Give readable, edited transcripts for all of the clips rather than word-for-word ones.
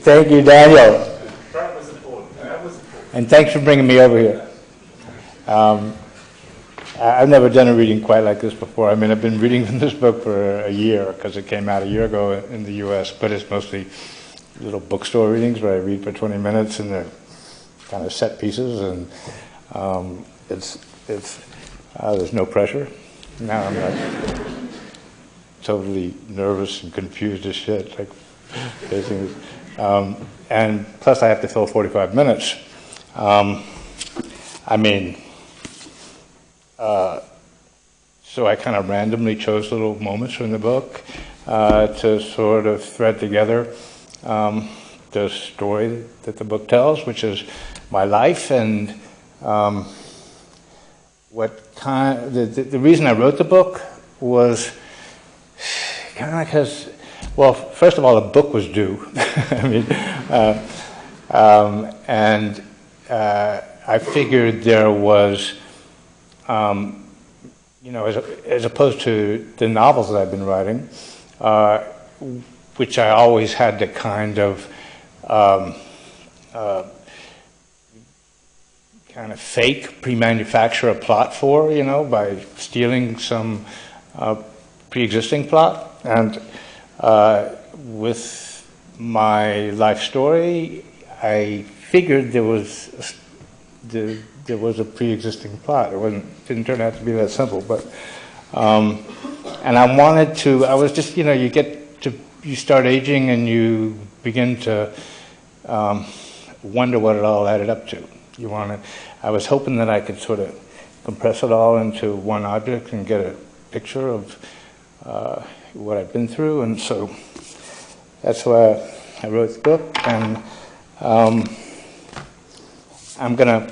Thank you, Daniel. That was important. That was important. And thanks for bringing me over here. I've never done a reading quite like this before. I mean, I've been reading from this book for a year because it came out a year ago in the U.S., but it's mostly little bookstore readings where I read for 20 minutes and they're kind of set pieces, and there's no pressure. Now I'm like totally nervous and confused as shit, like facing this. And plus I have to fill 45 minutes. So I kind of randomly chose little moments from the book to sort of thread together the story that the book tells, which is my life, and the reason I wrote the book was kind of because, well, first of all, the book was due. I mean, I figured there was, as opposed to the novels that I've been writing, which I always had to kind of fake, pre-manufacture a plot for, by stealing some pre-existing plot. And with my life story, I figured there was a pre-existing plot. Didn't turn out to be that simple, but and I wanted to. I was just, you start aging and you begin to wonder what it all added up to. I was hoping that I could sort of compress it all into one object and get a picture of what I've been through, and so that's why I wrote the book. And I'm gonna,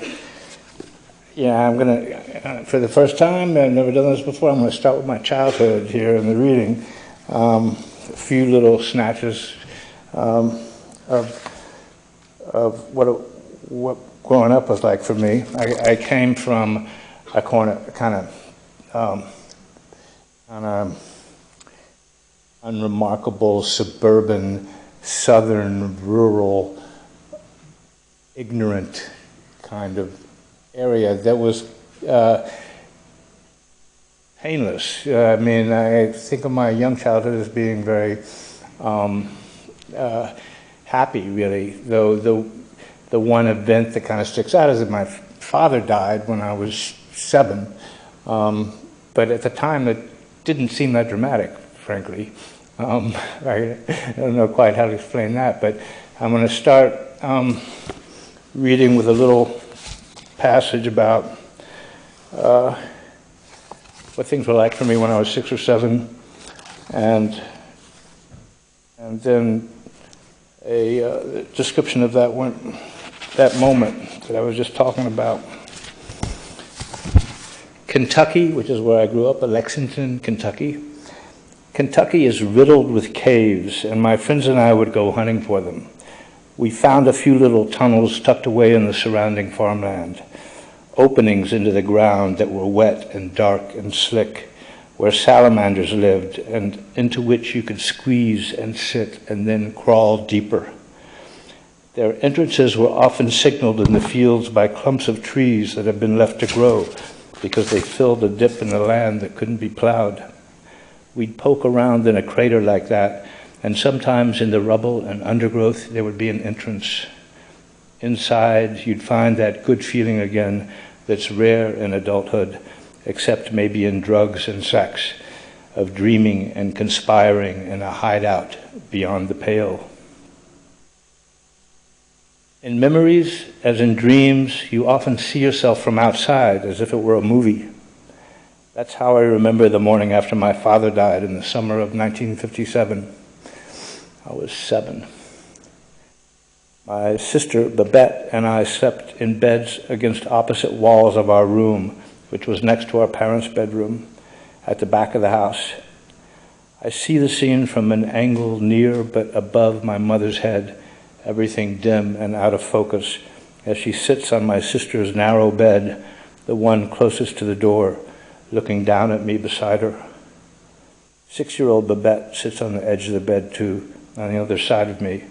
for the first time, I've never done this before, I'm gonna start with my childhood here in the reading. A few little snatches of what growing up was like for me. I came from a kind of unremarkable suburban, southern, rural, ignorant kind of area that was painless. I mean, I think of my young childhood as being very happy, really, though the one event that kind of sticks out is that my father died when I was 7, but at the time it didn't seem that dramatic, frankly. I don't know quite how to explain that, but I'm going to start reading with a little passage about what things were like for me when I was 6 or 7, and then a description of that moment that I was just talking about. Kentucky, which is where I grew up, Lexington, Kentucky. Kentucky is riddled with caves, and my friends and I would go hunting for them. We found a few little tunnels tucked away in the surrounding farmland, openings into the ground that were wet and dark and slick, where salamanders lived, and into which you could squeeze and sit and then crawl deeper. Their entrances were often signaled in the fields by clumps of trees that had been left to grow because they filled a dip in the land that couldn't be plowed. We'd poke around in a crater like that, and sometimes in the rubble and undergrowth there would be an entrance. Inside, you'd find that good feeling again that's rare in adulthood, except maybe in drugs and sex, of dreaming and conspiring in a hideout beyond the pale. In memories, as in dreams, you often see yourself from outside as if it were a movie. That's how I remember the morning after my father died in the summer of 1957. I was 7. My sister, Babette, and I slept in beds against opposite walls of our room, which was next to our parents' bedroom at the back of the house. I see the scene from an angle near but above my mother's head, everything dim and out of focus, as she sits on my sister's narrow bed, the one closest to the door, looking down at me beside her. 6-year-old Babette sits on the edge of the bed too, on the other side of me,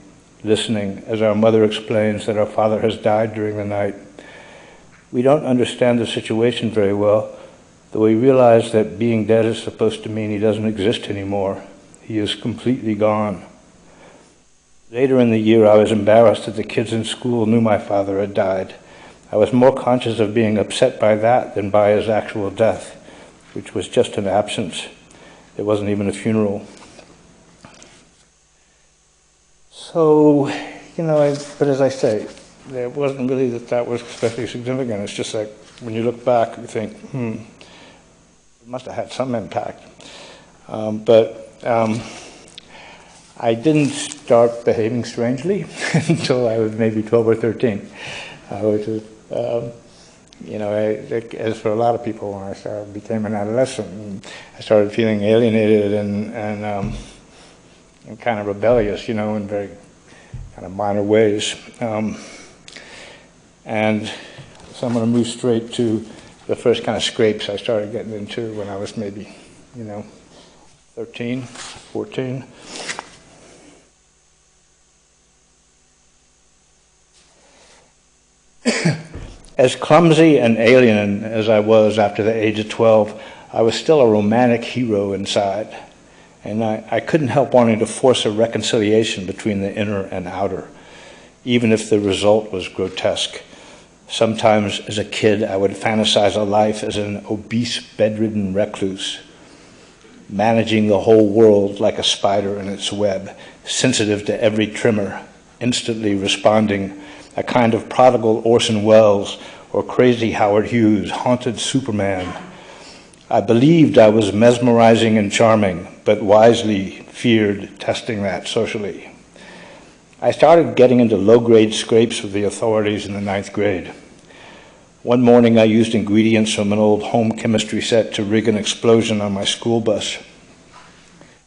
listening as our mother explains that our father has died during the night. We don't understand the situation very well, though we realize that being dead is supposed to mean he doesn't exist anymore. He is completely gone. Later in the year, I was embarrassed that the kids in school knew my father had died. I was more conscious of being upset by that than by his actual death, which was just an absence. It wasn't even a funeral. So, but as I say, it wasn't really that was especially significant. It's just like when you look back, you think, it must have had some impact. I didn't start behaving strangely until I was maybe 12 or 13, which is, as for a lot of people, when I became an adolescent, I started feeling alienated and kind of rebellious, in very kind of minor ways. And so I'm going to move straight to the first kind of scrapes I started getting into when I was maybe, 13, 14. As clumsy and alien as I was after the age of 12, I was still a romantic hero inside. And I couldn't help wanting to force a reconciliation between the inner and outer, even if the result was grotesque. Sometimes as a kid, I would fantasize a life as an obese, bedridden recluse, managing the whole world like a spider in its web, sensitive to every tremor, instantly responding, a kind of prodigal Orson Welles or crazy Howard Hughes, haunted Superman. I believed I was mesmerizing and charming, but wisely feared testing that socially. I started getting into low-grade scrapes with the authorities in the 9th grade. One morning I used ingredients from an old home chemistry set to rig an explosion on my school bus.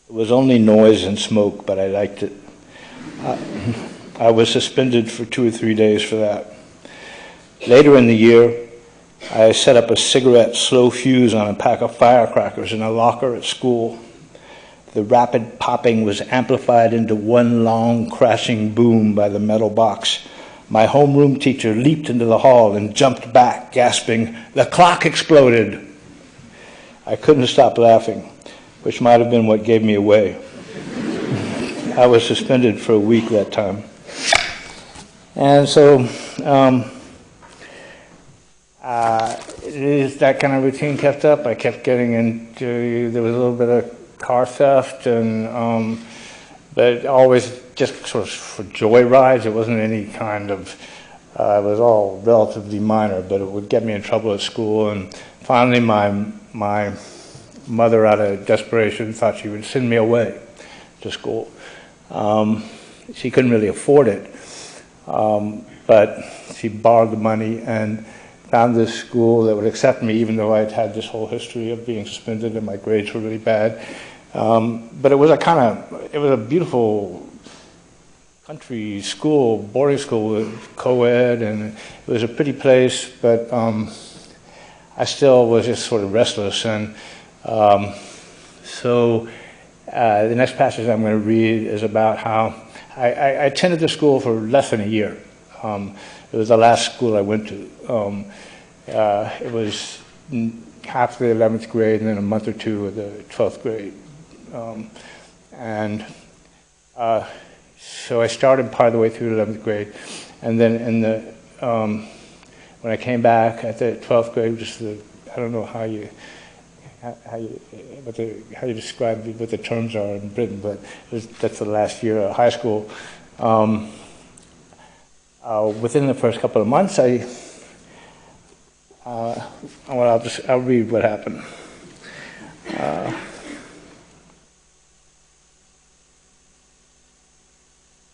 It was only noise and smoke, but I liked it. I was suspended for 2 or 3 days for that. Later in the year, I set up a cigarette slow fuse on a pack of firecrackers in a locker at school. The rapid popping was amplified into one long crashing boom by the metal box. My homeroom teacher leaped into the hall and jumped back, gasping, "The clock exploded!" I couldn't stop laughing, which might have been what gave me away. I was suspended for a week that time. And so that kind of routine kept up. I kept getting into, there was a little bit of car theft, and but always just sort of for joy rides. It wasn't any kind of, it was all relatively minor, but it would get me in trouble at school. And finally my mother, out of desperation, thought she would send me away to school. She couldn't really afford it. But she borrowed the money and found this school that would accept me, even though I'd had this whole history of being suspended and my grades were really bad. But it was a beautiful country school, boarding school with co-ed, and it was a pretty place, but I still was just sort of restless. And so the next passage I'm going to read is about how I attended the school for less than a year. It was the last school I went to. It was half the 11th grade and then a month or two of the 12th grade. So I started part of the way through the 11th grade, and then when I came back at the 12th grade, just I don't know how you describe what the terms are in Britain, but that's the last year of high school. Within the first couple of months, I'll read what happened.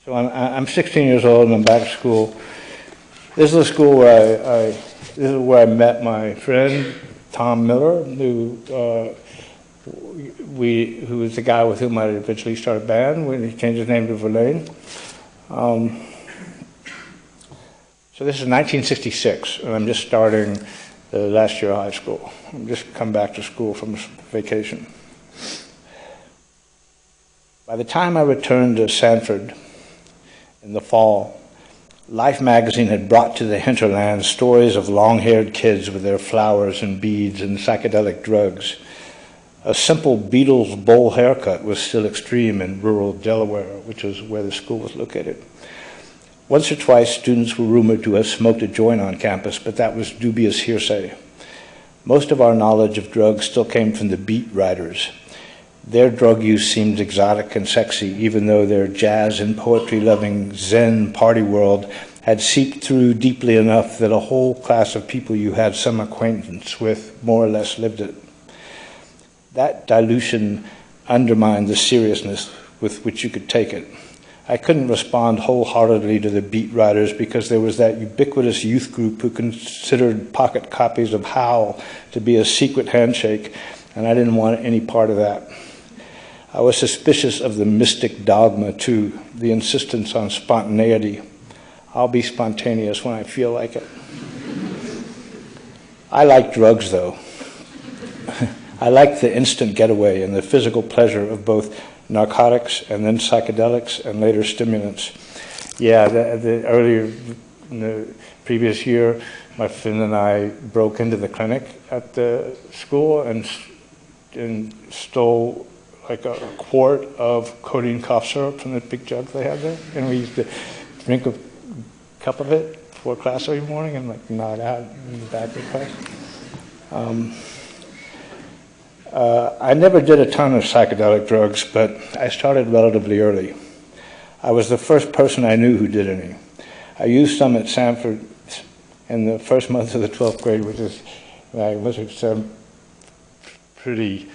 So I'm 16 years old and I'm back at school. This is the school where this is where I met my friend Tom Miller, who was the guy with whom I eventually started a band when he changed his name to Verlaine. So this is 1966, and I'm just starting the last year of high school. I'm just come back to school from vacation. By the time I returned to Sanford, In the fall, Life magazine had brought to the hinterland stories of long-haired kids with their flowers and beads and psychedelic drugs. A simple Beatles bowl haircut was still extreme in rural Delaware, which was where the school was located. Once or twice, students were rumored to have smoked a joint on campus, but that was dubious hearsay. Most of our knowledge of drugs still came from the beat writers. Their drug use seemed exotic and sexy, even though their jazz and poetry-loving Zen party world had seeped through deeply enough that a whole class of people you had some acquaintance with more or less lived it. That dilution undermined the seriousness with which you could take it. I couldn't respond wholeheartedly to the beat writers because there was that ubiquitous youth group who considered pocket copies of Howl to be a secret handshake, and I didn't want any part of that. I was suspicious of the mystic dogma, too, the insistence on spontaneity. I'll be spontaneous when I feel like it. I like drugs, though. I like the instant getaway and the physical pleasure of both narcotics and then psychedelics and later stimulants. Yeah, earlier in the previous year, my friend and I broke into the clinic at the school and stole like a quart of codeine cough syrup from the big jug they had there, and we used to drink a cup of it before class every morning and like nod out in the back of class. I never did a ton of psychedelic drugs, but I started relatively early. I was the first person I knew who did any. I used some at Sanford in the first month of the 12th grade, which is, I was pretty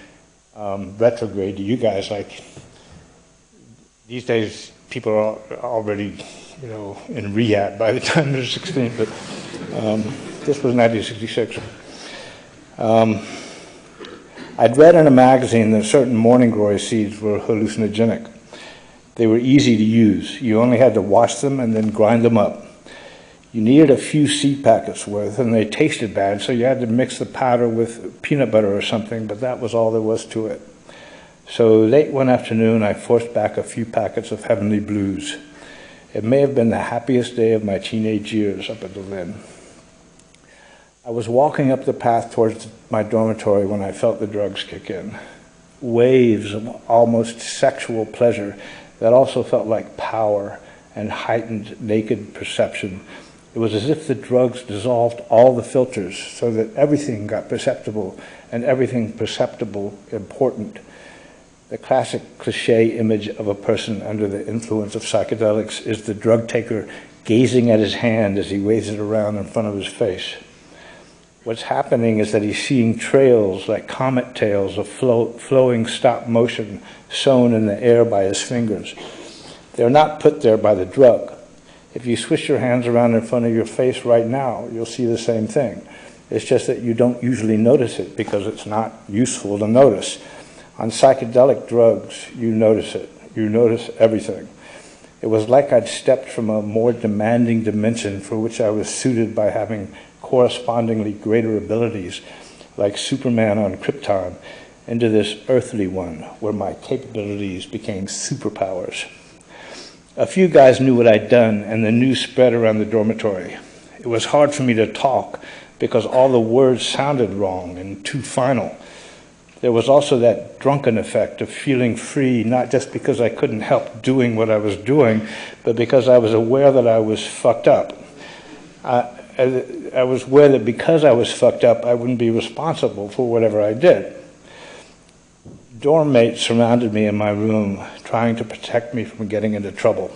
retrograde to you guys. Like, these days, people are already, in rehab by the time they're 16, but this was 1966. I'd read in a magazine that certain morning glory seeds were hallucinogenic. They were easy to use. You only had to wash them and then grind them up. You needed a few seed packets worth, and they tasted bad, so you had to mix the powder with peanut butter or something, but that was all there was to it. So late one afternoon, I forced back a few packets of Heavenly Blues. It may have been the happiest day of my teenage years up until then. I was walking up the path towards my dormitory when I felt the drugs kick in. Waves of almost sexual pleasure that also felt like power and heightened naked perception. It was as if the drugs dissolved all the filters so that everything got perceptible and everything perceptible important. The classic cliche image of a person under the influence of psychedelics is the drug taker gazing at his hand as he waves it around in front of his face. What's happening is that he's seeing trails like comet tails of flowing stop motion sewn in the air by his fingers. They're not put there by the drug. If you swish your hands around in front of your face right now, you'll see the same thing. It's just that you don't usually notice it because it's not useful to notice. On psychedelic drugs, you notice it. You notice everything. It was like I'd stepped from a more demanding dimension for which I was suited by having correspondingly greater abilities, like Superman on Krypton, into this earthly one where my capabilities became superpowers. A few guys knew what I'd done, and the news spread around the dormitory. It was hard for me to talk because all the words sounded wrong and too final. There was also that drunken effect of feeling free, not just because I couldn't help doing what I was doing, but because I was aware that I was fucked up. I was aware that because I was fucked up, I wouldn't be responsible for whatever I did. Dorm mates surrounded me in my room, trying to protect me from getting into trouble.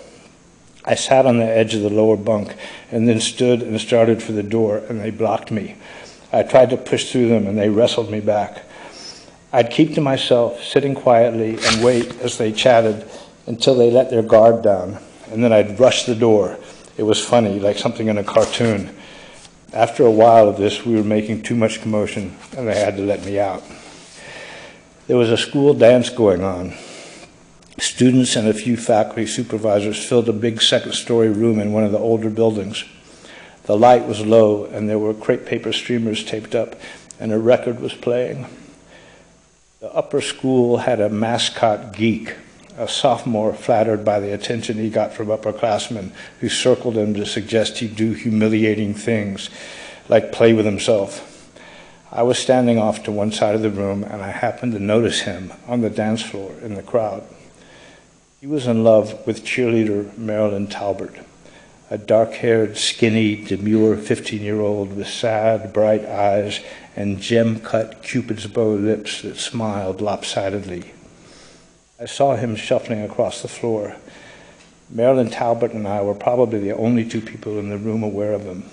I sat on the edge of the lower bunk and then stood and started for the door, and they blocked me. I tried to push through them, and they wrestled me back. I'd keep to myself, sitting quietly, and wait as they chatted until they let their guard down, and then I'd rush the door. It was funny, like something in a cartoon. After a while of this, we were making too much commotion, and they had to let me out. There was a school dance going on. Students and a few faculty supervisors filled a big second-story room in one of the older buildings. The light was low, and there were crepe paper streamers taped up, and a record was playing. The upper school had a mascot geek, a sophomore flattered by the attention he got from upperclassmen who circled him to suggest he do humiliating things, like play with himself. I was standing off to one side of the room, and I happened to notice him on the dance floor in the crowd. He was in love with cheerleader Marilyn Talbert, a dark-haired, skinny, demure 15-year-old with sad, bright eyes and gem-cut Cupid's bow lips that smiled lopsidedly. I saw him shuffling across the floor. Marilyn Talbot and I were probably the only two people in the room aware of him.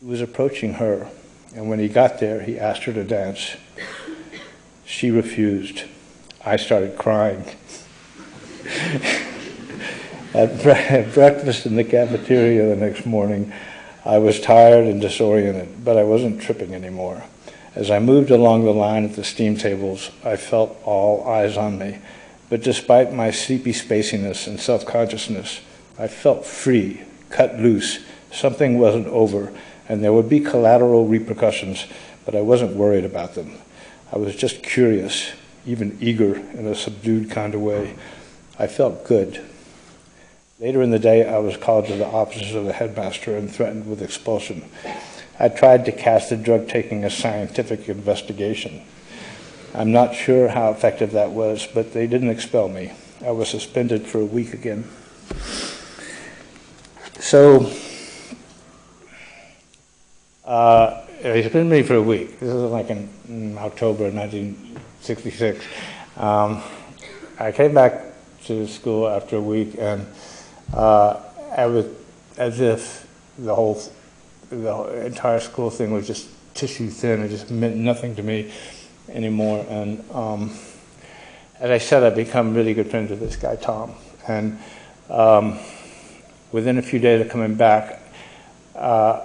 He was approaching her, and when he got there, he asked her to dance. She refused. I started crying. At breakfast in the cafeteria the next morning, I was tired and disoriented, but I wasn't tripping anymore. As I moved along the line at the steam tables, I felt all eyes on me. But despite my sleepy spaciness and self-consciousness, I felt free, cut loose. Something wasn't over, and there would be collateral repercussions, but I wasn't worried about them. I was just curious, even eager in a subdued kind of way. I felt good. Later in the day, I was called to the office of the headmaster and threatened with expulsion. I tried to cast the drug-taking as scientific investigation. I'm not sure how effective that was, but they didn't expel me. I was suspended for a week again. So, they suspended me for a week. This was like in October 1966. I came back to school after a week, and I was as if the entire school thing was just tissue thin. It just meant nothing to me anymore. And as I said, I've become really good friends with this guy, Tom. And within a few days of coming back, I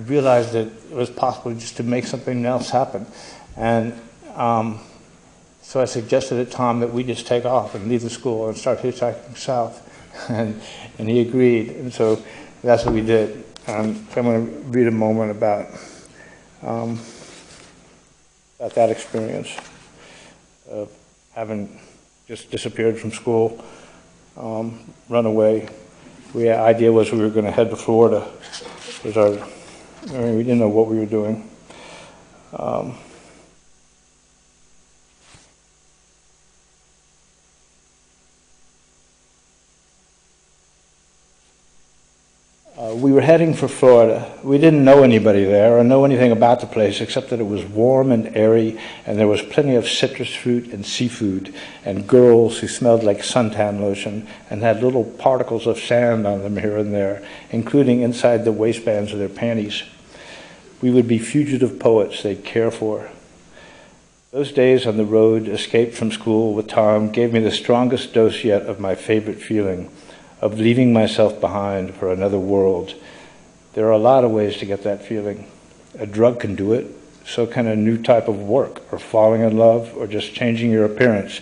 realized that it was possible just to make something else happen. And so I suggested to Tom that we just take off and leave the school and start hitchhiking south. And he agreed. And so that's what we did. So I'm going to read a moment about that experience of having just disappeared from school, run away. The idea was we were going to head to Florida. We didn't know what we were doing. We were heading for Florida. We didn't know anybody there or know anything about the place except that it was warm and airy, and there was plenty of citrus fruit and seafood and girls who smelled like suntan lotion and had little particles of sand on them here and there, including inside the waistbands of their panties. We would be fugitive poets they'd care for. Those days on the road, escaped from school with Tom, gave me the strongest dose yet of my favorite feeling, of leaving myself behind for another world. There are a lot of ways to get that feeling. A drug can do it, so can a new type of work, or falling in love, or just changing your appearance.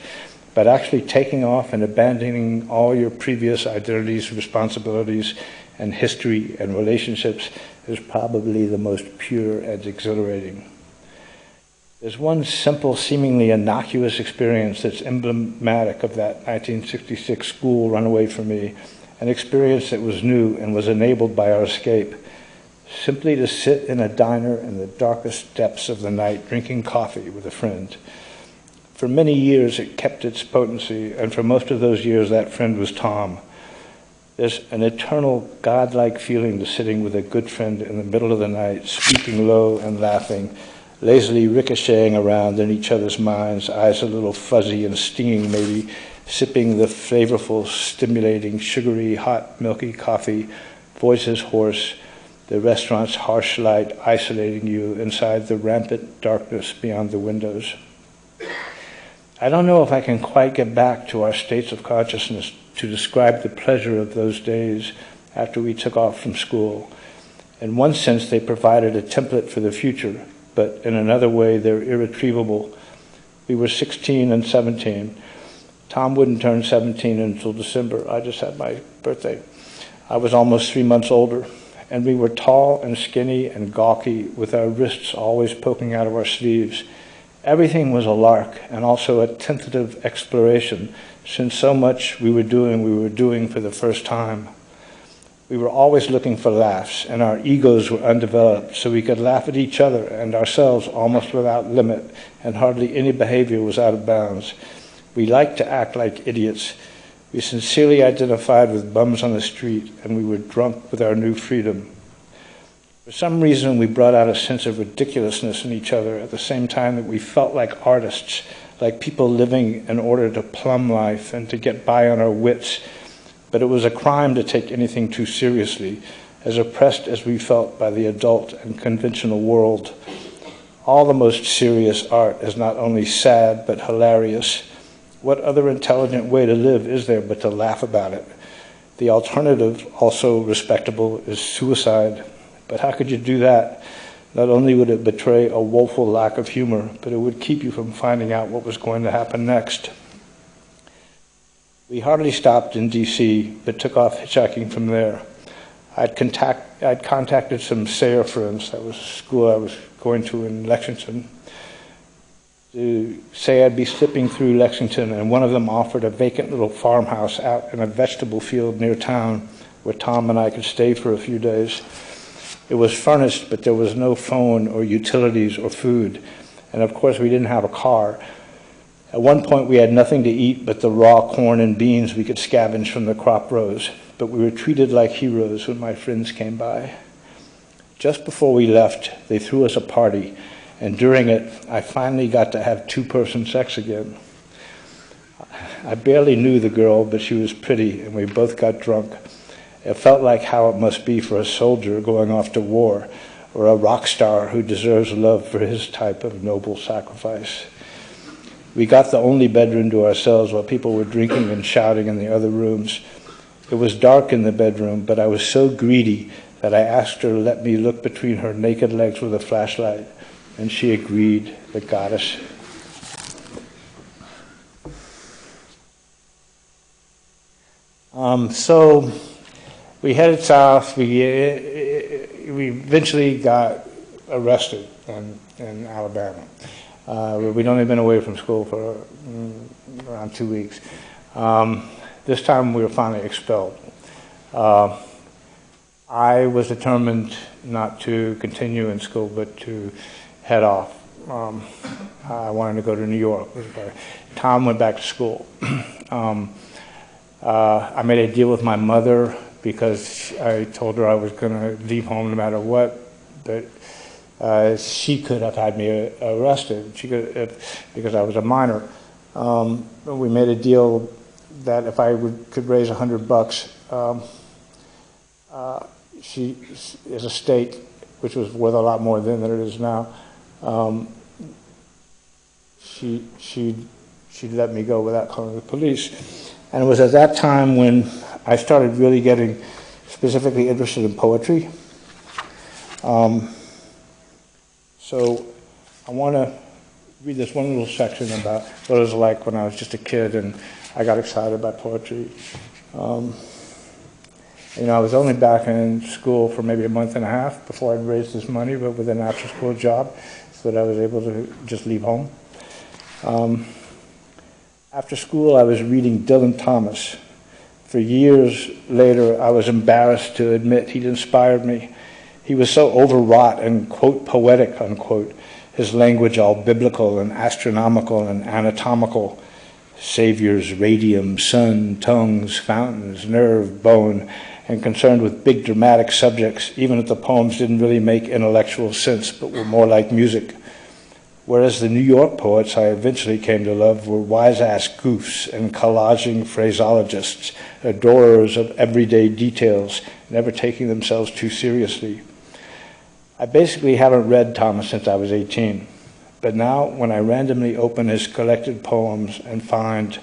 But actually taking off and abandoning all your previous identities, responsibilities, and history and relationships is probably the most pure and exhilarating. There's one simple, seemingly innocuous experience that's emblematic of that 1966 school runaway for me, an experience that was new and was enabled by our escape. Simply to sit in a diner in the darkest depths of the night drinking coffee with a friend. For many years it kept its potency, and for most of those years that friend was Tom. There's an eternal godlike feeling to sitting with a good friend in the middle of the night, speaking low and laughing, lazily ricocheting around in each other's minds, eyes a little fuzzy and stinging maybe, sipping the flavorful, stimulating, sugary, hot, milky coffee, voices hoarse, the restaurant's harsh light isolating you inside the rampant darkness beyond the windows. I don't know if I can quite get back to our states of consciousness to describe the pleasure of those days after we took off from school. In one sense, they provided a template for the future, but in another way, they're irretrievable. We were 16 and 17. Tom wouldn't turn 17 until December. I just had my birthday. I was almost 3 months older, and we were tall and skinny and gawky with our wrists always poking out of our sleeves. Everything was a lark and also a tentative exploration, since so much we were doing for the first time. We were always looking for laughs, and our egos were undeveloped, so we could laugh at each other and ourselves almost without limit, and hardly any behavior was out of bounds. We liked to act like idiots. We sincerely identified with bums on the street, and we were drunk with our new freedom. For some reason, we brought out a sense of ridiculousness in each other at the same time that we felt like artists, like people living in order to plumb life and to get by on our wits. But it was a crime to take anything too seriously, as oppressed as we felt by the adult and conventional world. All the most serious art is not only sad, but hilarious. What other intelligent way to live is there but to laugh about it? The alternative, also respectable, is suicide. But how could you do that? Not only would it betray a woeful lack of humor, but it would keep you from finding out what was going to happen next. We hardly stopped in D.C., but took off hitchhiking from there. I'd contacted some Sayre friends, that was a school I was going to in Lexington, to say I'd be slipping through Lexington, and one of them offered a vacant little farmhouse out in a vegetable field near town where Tom and I could stay for a few days. It was furnished, but there was no phone or utilities or food, and of course we didn't have a car. At one point we had nothing to eat but the raw corn and beans we could scavenge from the crop rows, but we were treated like heroes when my friends came by. Just before we left, they threw us a party, and during it, I finally got to have two-person sex again. I barely knew the girl, but she was pretty, and we both got drunk. It felt like how it must be for a soldier going off to war, or a rock star who deserves love for his type of noble sacrifice. We got the only bedroom to ourselves while people were drinking and shouting in the other rooms. It was dark in the bedroom, but I was so greedy that I asked her to let me look between her naked legs with a flashlight, and she agreed, the goddess. So we headed south. We eventually got arrested in Alabama. We'd only been away from school for around 2 weeks. This time we were finally expelled. I was determined not to continue in school, but to head off. I wanted to go to New York. Tom went back to school. I made a deal with my mother because I told her I was going to leave home no matter what, but she could have had me arrested. She could, because I was a minor. We made a deal that if I could raise $100, she, as a state, which was worth a lot more then than it is now, she'd let me go without calling the police. And it was at that time when I started really getting specifically interested in poetry. So I want to read this one little section about what it was like when I was just a kid and I got excited about poetry. You know, I was only back in school for maybe a month and a half before I'd raised this money, but with an after-school job, so that I was able to just leave home. After school, I was reading Dylan Thomas. For years later, I was embarrassed to admit he'd inspired me. He was so overwrought and, quote, poetic, unquote, his language all biblical and astronomical and anatomical. Saviors, radium, sun, tongues, fountains, nerve, bone, and concerned with big dramatic subjects, even if the poems didn't really make intellectual sense, but were more like music. Whereas the New York poets I eventually came to love were wise-ass goofs and collaging phraseologists, adorers of everyday details, never taking themselves too seriously. I basically haven't read Thomas since I was 18, but now when I randomly open his collected poems and find,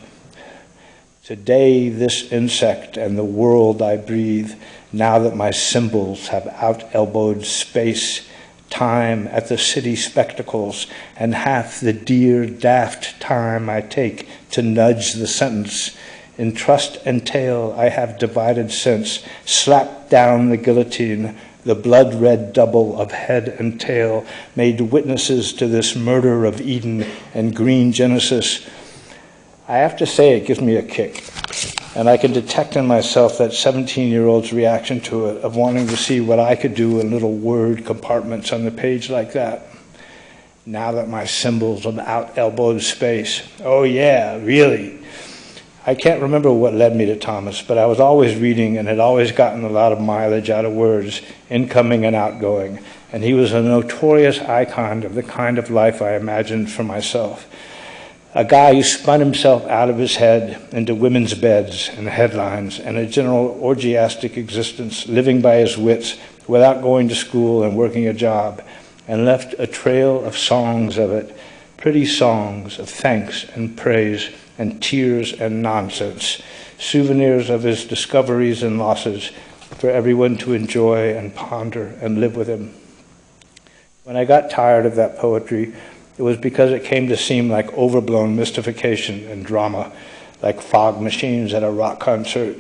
today this insect and the world I breathe, now that my symbols have out-elbowed space, time at the city spectacles, and half the dear daft time I take to nudge the sentence. In trust and tale I have divided sense, slapped down the guillotine, the blood-red double of head and tail, made witnesses to this murder of Eden and green Genesis. I have to say it gives me a kick, and I can detect in myself that 17-year-old's reaction to it, of wanting to see what I could do in little word compartments on the page like that. Now that my symbols have out-elbowed space. Oh yeah, really. I can't remember what led me to Thomas, but I was always reading and had always gotten a lot of mileage out of words, incoming and outgoing, and he was a notorious icon of the kind of life I imagined for myself. A guy who spun himself out of his head into women's beds and headlines and a general orgiastic existence, living by his wits without going to school and working a job, and left a trail of songs of it, pretty songs of thanks and praise and tears and nonsense, souvenirs of his discoveries and losses for everyone to enjoy and ponder and live with him. When I got tired of that poetry, it was because it came to seem like overblown mystification and drama, like fog machines at a rock concert,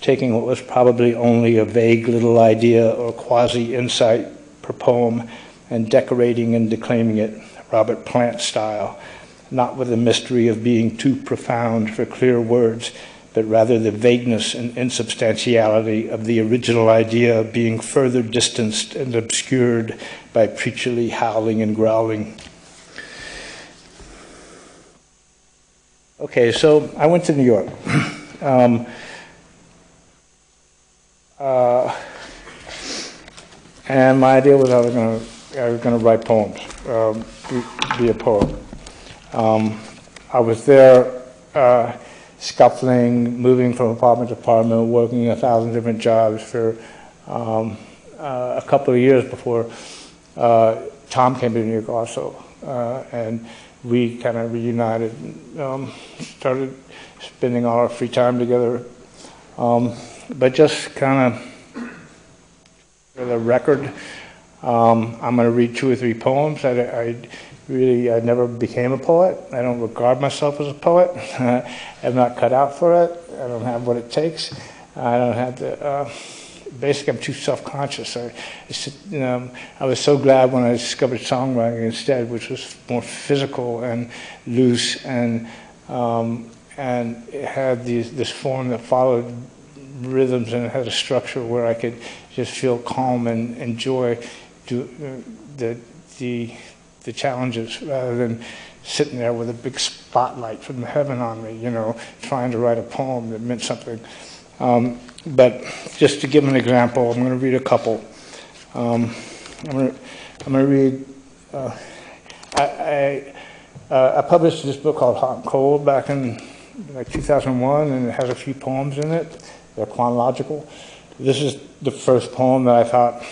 taking what was probably only a vague little idea or quasi-insight per poem and decorating and declaiming it Robert Plant style, not with the mystery of being too profound for clear words, but rather the vagueness and insubstantiality of the original idea being further distanced and obscured by preacherly howling and growling. Okay, so I went to New York. And my idea was I was going to write poems, be a poet. I was there scuffling, moving from apartment to apartment, working 1,000 different jobs for a couple of years before Tom came to New York also. And we kind of reunited, started spending all our free time together. But just kind of for the record, I'm going to read 2 or 3 poems. I never became a poet. I don't regard myself as a poet. I'm not cut out for it. I don't have what it takes. I don't have the, basically I'm too self-conscious. I was so glad when I discovered songwriting instead, which was more physical and loose, and it had this form that followed rhythms, and it had a structure where I could just feel calm and enjoy the challenges, rather than sitting there with a big spotlight from heaven on me, trying to write a poem that meant something. But just to give an example, I'm going to read a couple. I'm going to read. I published this book called Hot and Cold back in like 2001, and it has a few poems in it. They're chronological. This is the first poem that I thought.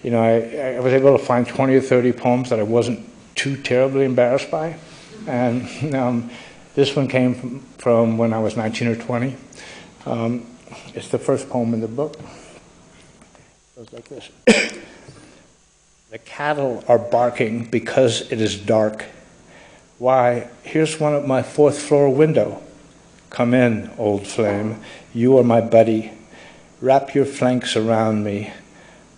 I was able to find 20 or 30 poems that I wasn't too terribly embarrassed by, and this one came from when I was 19 or 20. It's the first poem in the book. It goes like this. The cattle are barking because it is dark. Why, here's one at my 4th floor window. Come in, old flame. You are my buddy. Wrap your flanks around me.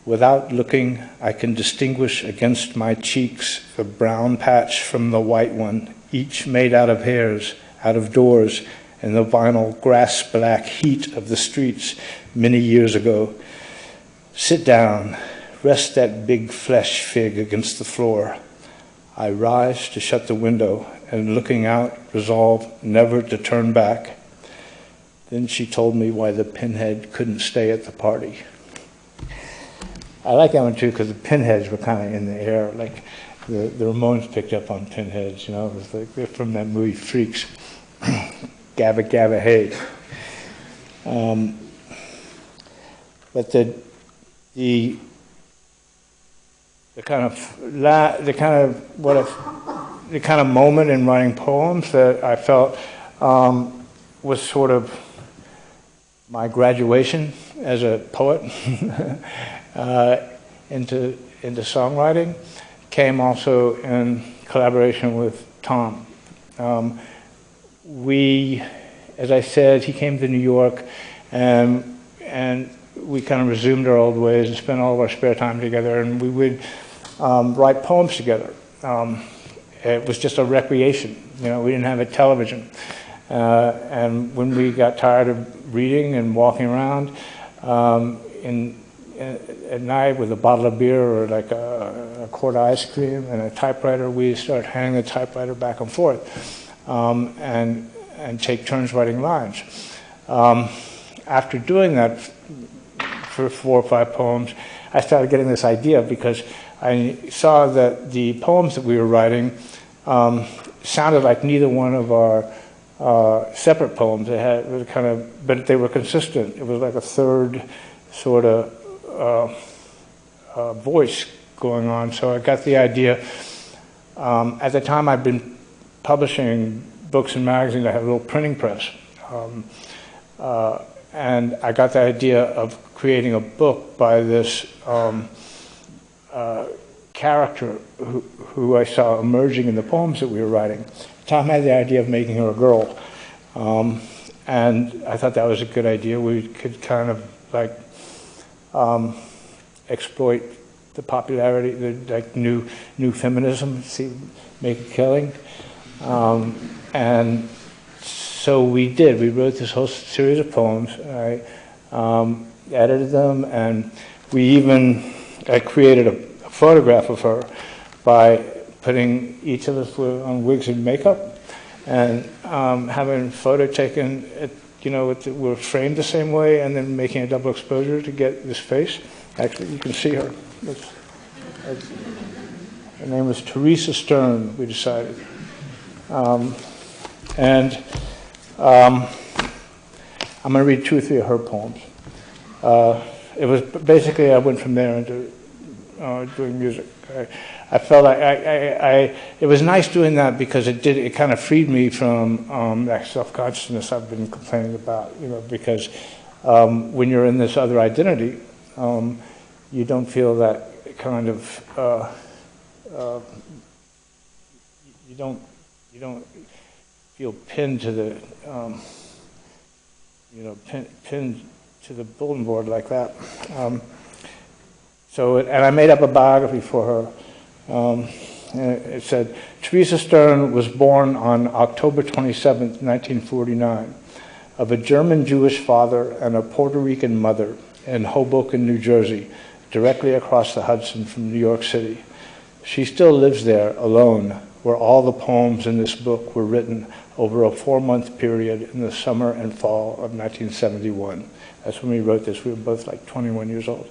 Without looking, I can distinguish against my cheeks the brown patch from the white one, each made out of hairs, out of doors, in the vinyl grass-black heat of the streets many years ago. Sit down, rest that big flesh fig against the floor. I rise to shut the window, and looking out, resolve never to turn back. Then she told me why the pinhead couldn't stay at the party. I like that one too, because the pinheads were kind of in the air, like the Ramones picked up on pinheads, it was like they're from that movie Freaks. Gabba Gabba Hey. But the kind of moment in writing poems that I felt was sort of my graduation as a poet into songwriting came also in collaboration with Tom. As I said, he came to New York, and we kind of resumed our old ways and spent all of our spare time together, and we would write poems together. It was just a recreation. You know, we didn't have a television. And when we got tired of reading and walking around at night with a bottle of beer or like a quart of ice cream and a typewriter, we start handing the typewriter back and forth and take turns writing lines. After doing that for 4 or 5 poems, I started getting this idea because I saw that the poems that we were writing sounded like neither one of our separate poems. They had kind of, but they were consistent. It was like a third sort of voice going on. So I got the idea. At the time, I'd been publishing books and magazines. I had a little printing press, and I got the idea of creating a book by this character who I saw emerging in the poems that we were writing. Tom had the idea of making her a girl, and I thought that was a good idea. We could kind of like exploit the popularity, the like new feminism, make a killing, and so we did. We wrote this whole series of poems. I edited them, and I created a photograph of her by putting each of us on wigs and makeup and having a photo taken at, we're framed the same way, and then making a double exposure to get this face. Actually, you can see her. Her name was Teresa Stern, we decided. I'm going to read 2 or 3 of her poems. It was basically, I went from there into doing music. I felt it was nice doing that because it kind of freed me from that self-consciousness I've been complaining about, because when you're in this other identity, you don't feel that kind of, you don't feel pinned to the, pinned to the bulletin board like that. And I made up a biography for her. And it said, Teresa Stern was born on October 27th, 1949, of a German Jewish father and a Puerto Rican mother in Hoboken, New Jersey, directly across the Hudson from New York City. She still lives there alone, where all the poems in this book were written over a 4-month period in the summer and fall of 1971. That's when we wrote this. We were both like 21 years old.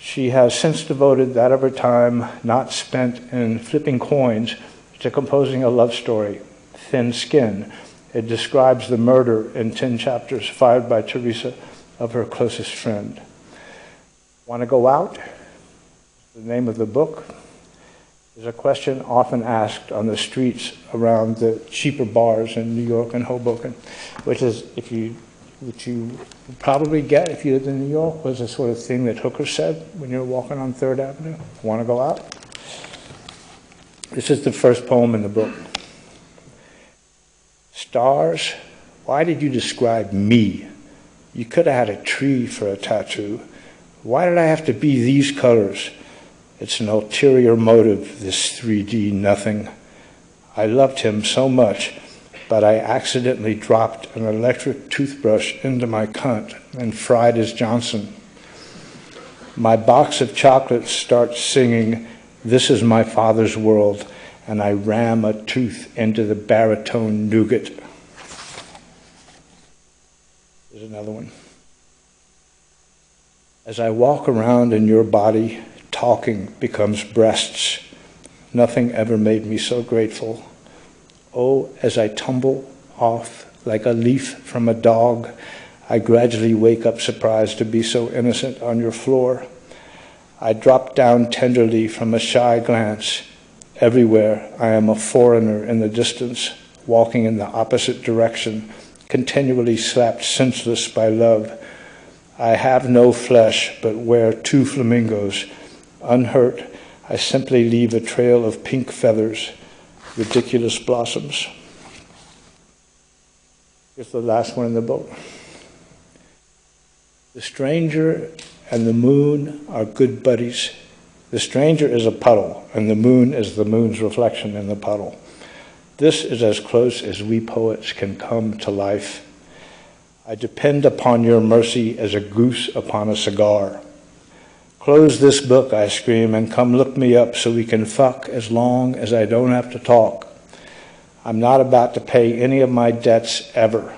She has since devoted that of her time not spent in flipping coins to composing a love story, Thin Skin. It describes the murder in 10 chapters fired by Teresa of her closest friend. Want to go out? The name of the book is a question often asked on the streets around the cheaper bars in New York and Hoboken, which is, which you would probably get if you lived in New York, was the sort of thing that hookers said when you were walking on 3rd Avenue. Want to go out? This is the first poem in the book. Stars, why did you describe me? You could have had a tree for a tattoo. Why did I have to be these colors? It's an ulterior motive, this 3D nothing. I loved him so much, but I accidentally dropped an electric toothbrush into my cunt and fried his Johnson. My box of chocolates starts singing, "This is my father's world," and I ram a tooth into the baritone nougat. There's another one. As I walk around in your body, talking becomes breasts. Nothing ever made me so grateful. Oh, as I tumble off like a leaf from a dog, I gradually wake up surprised to be so innocent on your floor. I drop down tenderly from a shy glance. Everywhere I am a foreigner in the distance, walking in the opposite direction, continually slapped senseless by love. I have no flesh, but wear 2 flamingos. Unhurt, I simply leave a trail of pink feathers, ridiculous blossoms. Here's the last one in the book. The stranger and the moon are good buddies. The stranger is a puddle, and the moon is the moon's reflection in the puddle. This is as close as we poets can come to life. I depend upon your mercy as a goose upon a cigar. Close this book, I scream, and come look me up so we can fuck as long as I don't have to talk. I'm not about to pay any of my debts ever.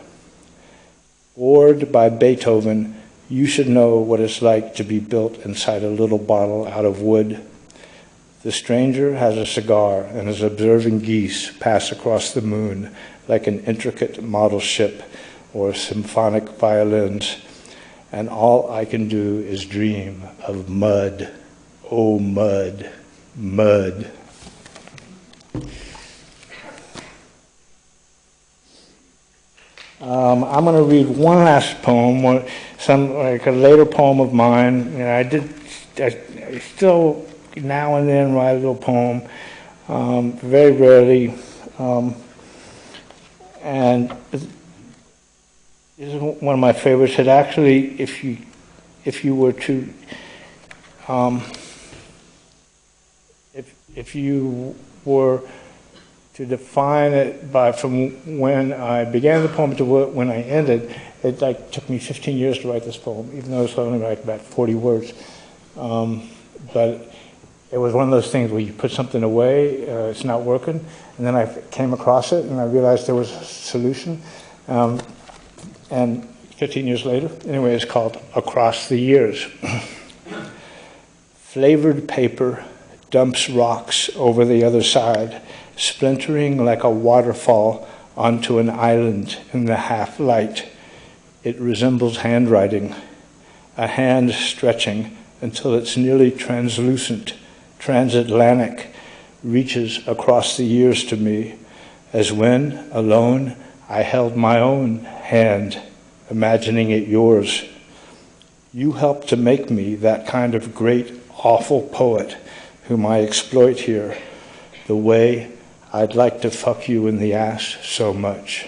Bored by Beethoven, you should know what it's like to be built inside a little bottle out of wood. The stranger has a cigar and is observing geese pass across the moon like an intricate model ship or symphonic violins, and all I can do is dream of mud. Oh, mud, mud. I'm going to read one last poem, like a later poem of mine. You know, I still now and then write a little poem, very rarely, and this is one of my favorites. It actually, if you were to, if you were to define it from when I began the poem to when I ended, it took me 15 years to write this poem, even though it's only like about 40 words. But it was one of those things where you put something away, it's not working, and then I came across it and I realized there was a solution. And 15 years later, anyway, it's called Across the Years. Flavored paper dumps rocks over the other side, splintering like a waterfall onto an island in the half-light. It resembles handwriting, a hand stretching until it's nearly translucent, transatlantic, reaches across the years to me, as when, alone, I held my own hand, imagining it yours. You helped to make me that kind of great, awful poet whom I exploit here, the way I'd like to fuck you in the ass so much.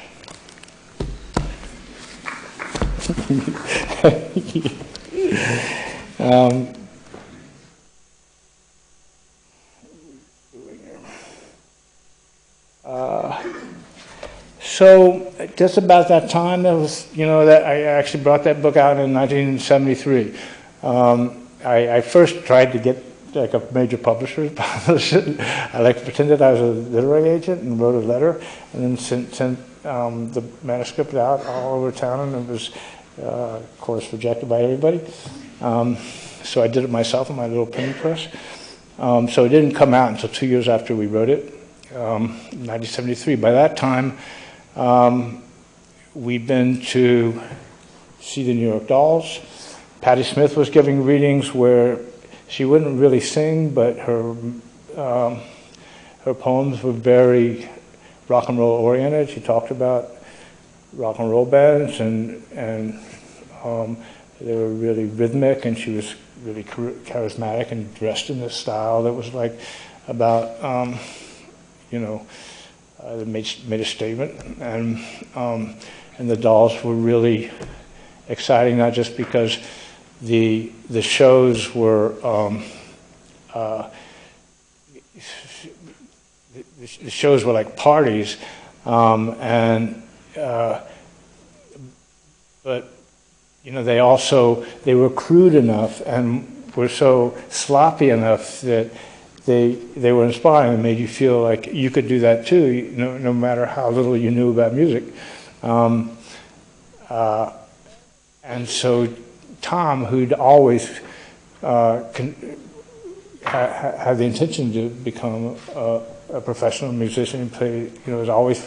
So just about that time, that was, that I actually brought that book out in 1973. I first tried to get like a major publisher. I pretended I was a literary agent and wrote a letter, and then sent the manuscript out all over town, and it was, of course, rejected by everybody. So I did it myself in my little printing press. So it didn't come out until 2 years after we wrote it, 1973. By that time, we'd been to see the New York Dolls. Patti Smith was giving readings where she wouldn't really sing, but her poems were very rock and roll oriented. She talked about rock and roll bands, and they were really rhythmic, and she was really charismatic and dressed in this style that was like about, that made a statement. And the Dolls were really exciting, not just because the shows were the shows were like parties, but they were crude enough and were so sloppy enough that they were inspiring and made you feel like you could do that too, no matter how little you knew about music. And so Tom, who'd always had the intention to become a professional musician, was always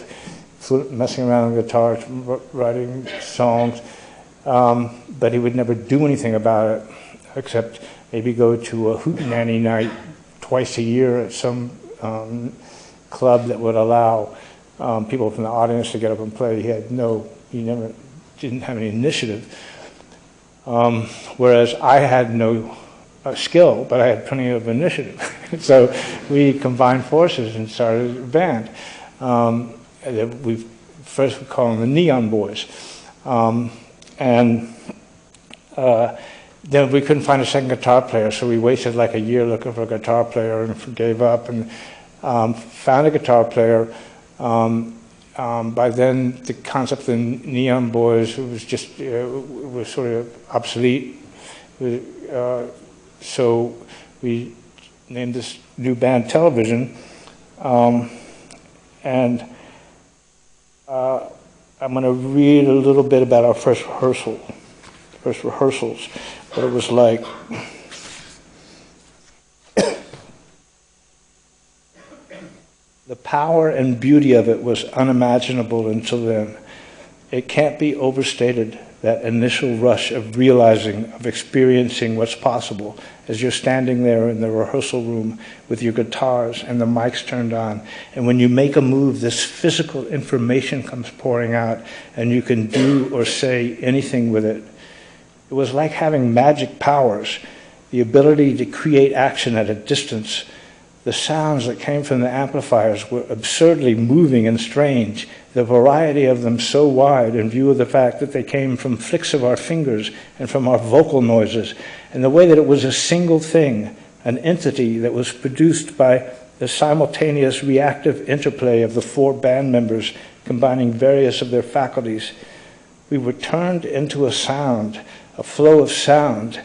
messing around on guitar, writing songs, but he would never do anything about it except maybe go to a hootenanny night twice a year at some club that would allow people from the audience to get up and play. He never didn't have any initiative. Whereas I had no skill, but I had plenty of initiative. So we combined forces and started a band. We first would call them the Neon Boys. Then we couldn't find a second guitar player, so we wasted like a year looking for a guitar player and gave up, and found a guitar player. By then, the concept of the Neon Boys was just was sort of obsolete. So we named this new band Television, and I'm going to read a little bit about our first rehearsals, what it was like. The power and beauty of it was unimaginable until then. It can't be overstated, that initial rush of realizing, of experiencing what's possible as you're standing there in the rehearsal room with your guitars and the mics turned on. And when you make a move, this physical information comes pouring out and you can do or say anything with it. It was like having magic powers, the ability to create action at a distance. The sounds that came from the amplifiers were absurdly moving and strange, the variety of them so wide in view of the fact that they came from flicks of our fingers and from our vocal noises, and the way that it was a single thing, an entity that was produced by the simultaneous reactive interplay of the four band members combining various of their faculties. We were turned into a sound, a flow of sound.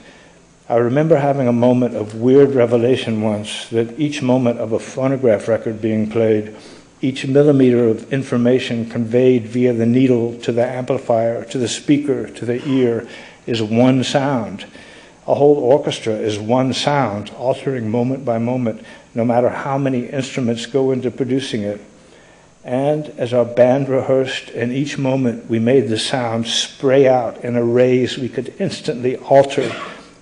I remember having a moment of weird revelation once, that each moment of a phonograph record being played, each millimeter of information conveyed via the needle to the amplifier, to the speaker, to the ear, is one sound. A whole orchestra is one sound, altering moment by moment, no matter how many instruments go into producing it. And as our band rehearsed, in each moment we made the sound spray out in arrays we could instantly alter,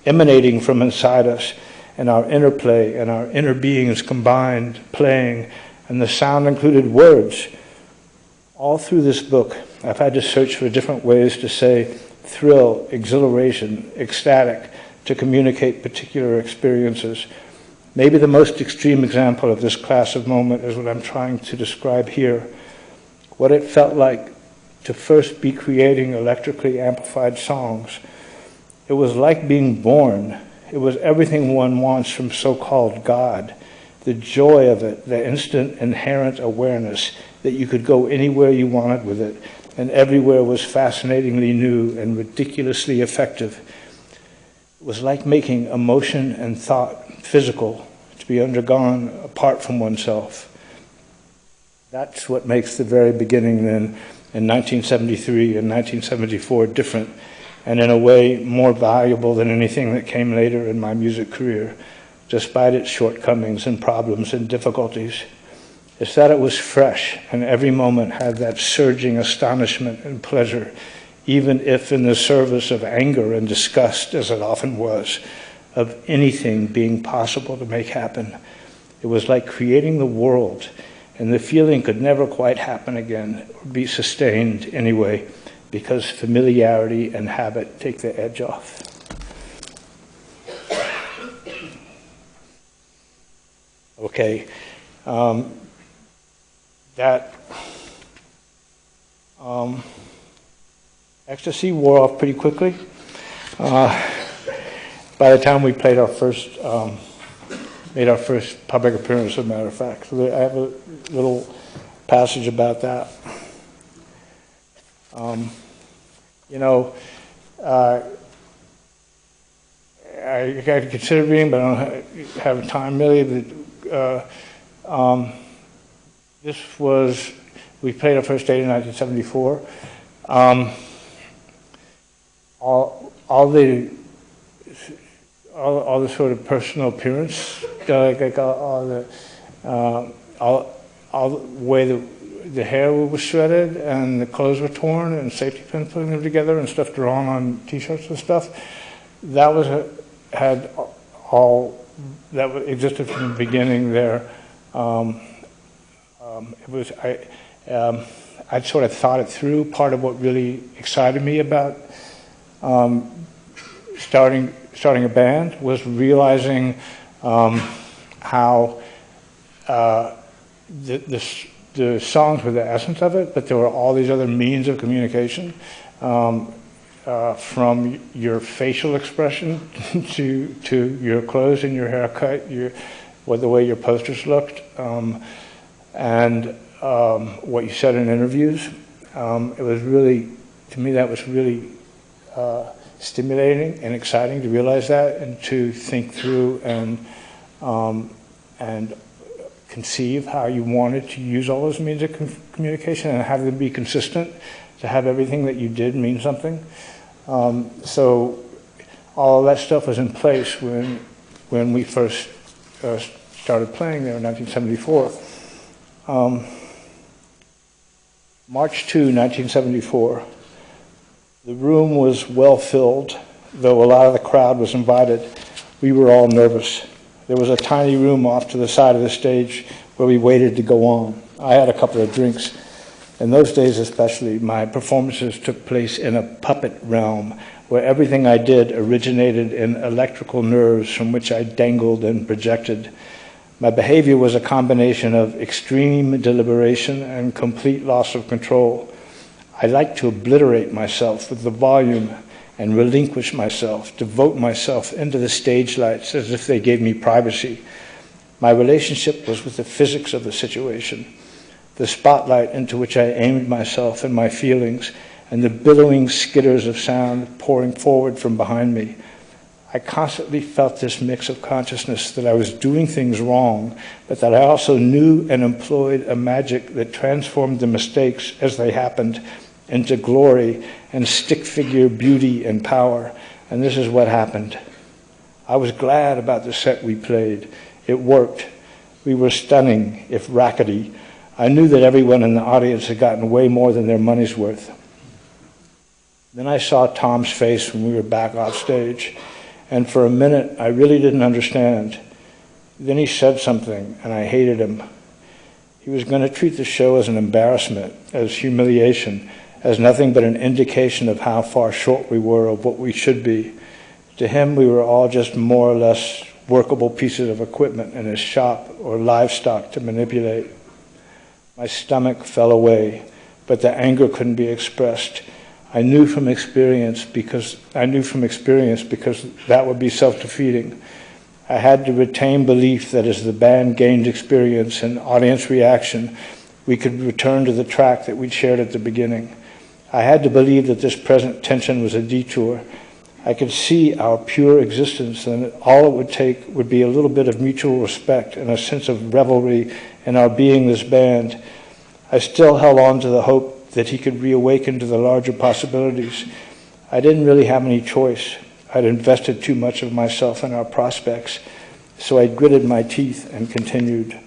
emanating from inside us, and our interplay and our inner beings combined, playing, and the sound included words. All through this book, I've had to search for different ways to say thrill, exhilaration, ecstatic, to communicate particular experiences. Maybe the most extreme example of this class of moment is what I'm trying to describe here. What it felt like to first be creating electrically amplified songs. It was like being born. It was everything one wants from so-called God. The joy of it, the instant inherent awareness that you could go anywhere you wanted with it, and everywhere was fascinatingly new and ridiculously effective. It was like making emotion and thought physical, to be undergone apart from oneself. That's what makes the very beginning then, in 1973 and 1974, different, and in a way more valuable than anything that came later in my music career, despite its shortcomings and problems and difficulties. It's that it was fresh, and every moment had that surging astonishment and pleasure, even if in the service of anger and disgust, as it often was, of anything being possible to make happen. It was like creating the world, and the feeling could never quite happen again, or be sustained anyway, because familiarity and habit take the edge off. Okay, ecstasy wore off pretty quickly. By the time we played our first, made our first public appearance, as a matter of fact. So I have a little passage about that. I consider reading, but I don't have time really. We played our first date in 1974. All the sort of personal appearance, all the way the hair was shredded and the clothes were torn and safety pins putting them together and stuff drawn on T-shirts and stuff. That existed from the beginning there. I'd sort of thought it through. Part of what really excited me about starting a band was realizing how the songs were the essence of it, but there were all these other means of communication. from your facial expression to your clothes and your haircut, the way your posters looked, and what you said in interviews. It was really, to me, that was really stimulating and exciting to realize that and to think through and conceive how you wanted to use all those means of communication and have them be consistent, to have everything that you did mean something. So all of that stuff was in place when we first started playing there in 1974. March 2, 1974, the room was well filled, though a lot of the crowd was invited. We were all nervous. There was a tiny room off to the side of the stage where we waited to go on. I had a couple of drinks. In those days especially, my performances took place in a puppet realm where everything I did originated in electrical nerves from which I dangled and projected. My behavior was a combination of extreme deliberation and complete loss of control. I liked to obliterate myself with the volume and relinquish myself, devote myself into the stage lights as if they gave me privacy. My relationship was with the physics of the situation, the spotlight into which I aimed myself and my feelings, and the billowing skitters of sound pouring forward from behind me. I constantly felt this mix of consciousness that I was doing things wrong, but that I also knew and employed a magic that transformed the mistakes as they happened into glory and stick figure beauty and power. And this is what happened. I was glad about the set we played. It worked. We were stunning, if rackety. I knew that everyone in the audience had gotten way more than their money's worth. Then I saw Tom's face when we were back off stage, and for a minute I really didn't understand. Then he said something, and I hated him. He was going to treat the show as an embarrassment, as humiliation, as nothing but an indication of how far short we were of what we should be. To him, we were all just more or less workable pieces of equipment in his shop or livestock to manipulate. My stomach fell away, but the anger couldn't be expressed. I knew from experience because that would be self-defeating. I had to retain belief that as the band gained experience and audience reaction, we could return to the track that we'd shared at the beginning. I had to believe that this present tension was a detour. I could see our pure existence, and all it would take would be a little bit of mutual respect and a sense of revelry in our being this band. I still held on to the hope that he could reawaken to the larger possibilities. I didn't really have any choice. I'd invested too much of myself in our prospects, so I gritted my teeth and continued.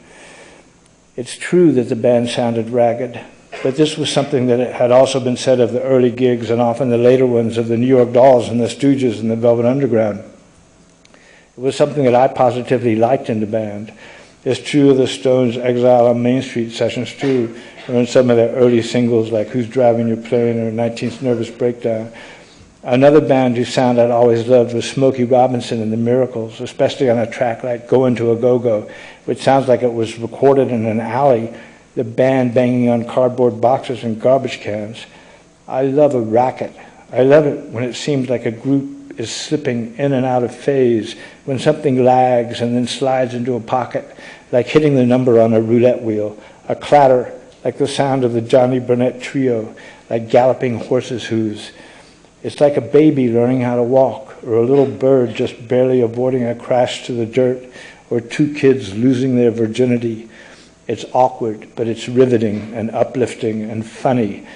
It's true that the band sounded ragged, but this was something that had also been said of the early gigs and often the later ones of the New York Dolls and the Stooges and the Velvet Underground. It was something that I positively liked in the band. It's true of the Stones' Exile on Main Street sessions too, or in some of their early singles like Who's Driving Your Plane or 19th Nervous Breakdown. Another band whose sound I'd always loved was Smokey Robinson and the Miracles, especially on a track like Goin' to a Go-Go, which sounds like it was recorded in an alley, the band banging on cardboard boxes and garbage cans. I love a racket. I love it when it seems like a group is slipping in and out of phase, when something lags and then slides into a pocket, like hitting the number on a roulette wheel, a clatter like the sound of the Johnny Burnett Trio, like galloping horses' hooves. It's like a baby learning how to walk, or a little bird just barely avoiding a crash to the dirt, or two kids losing their virginity. It's awkward, but it's riveting and uplifting and funny.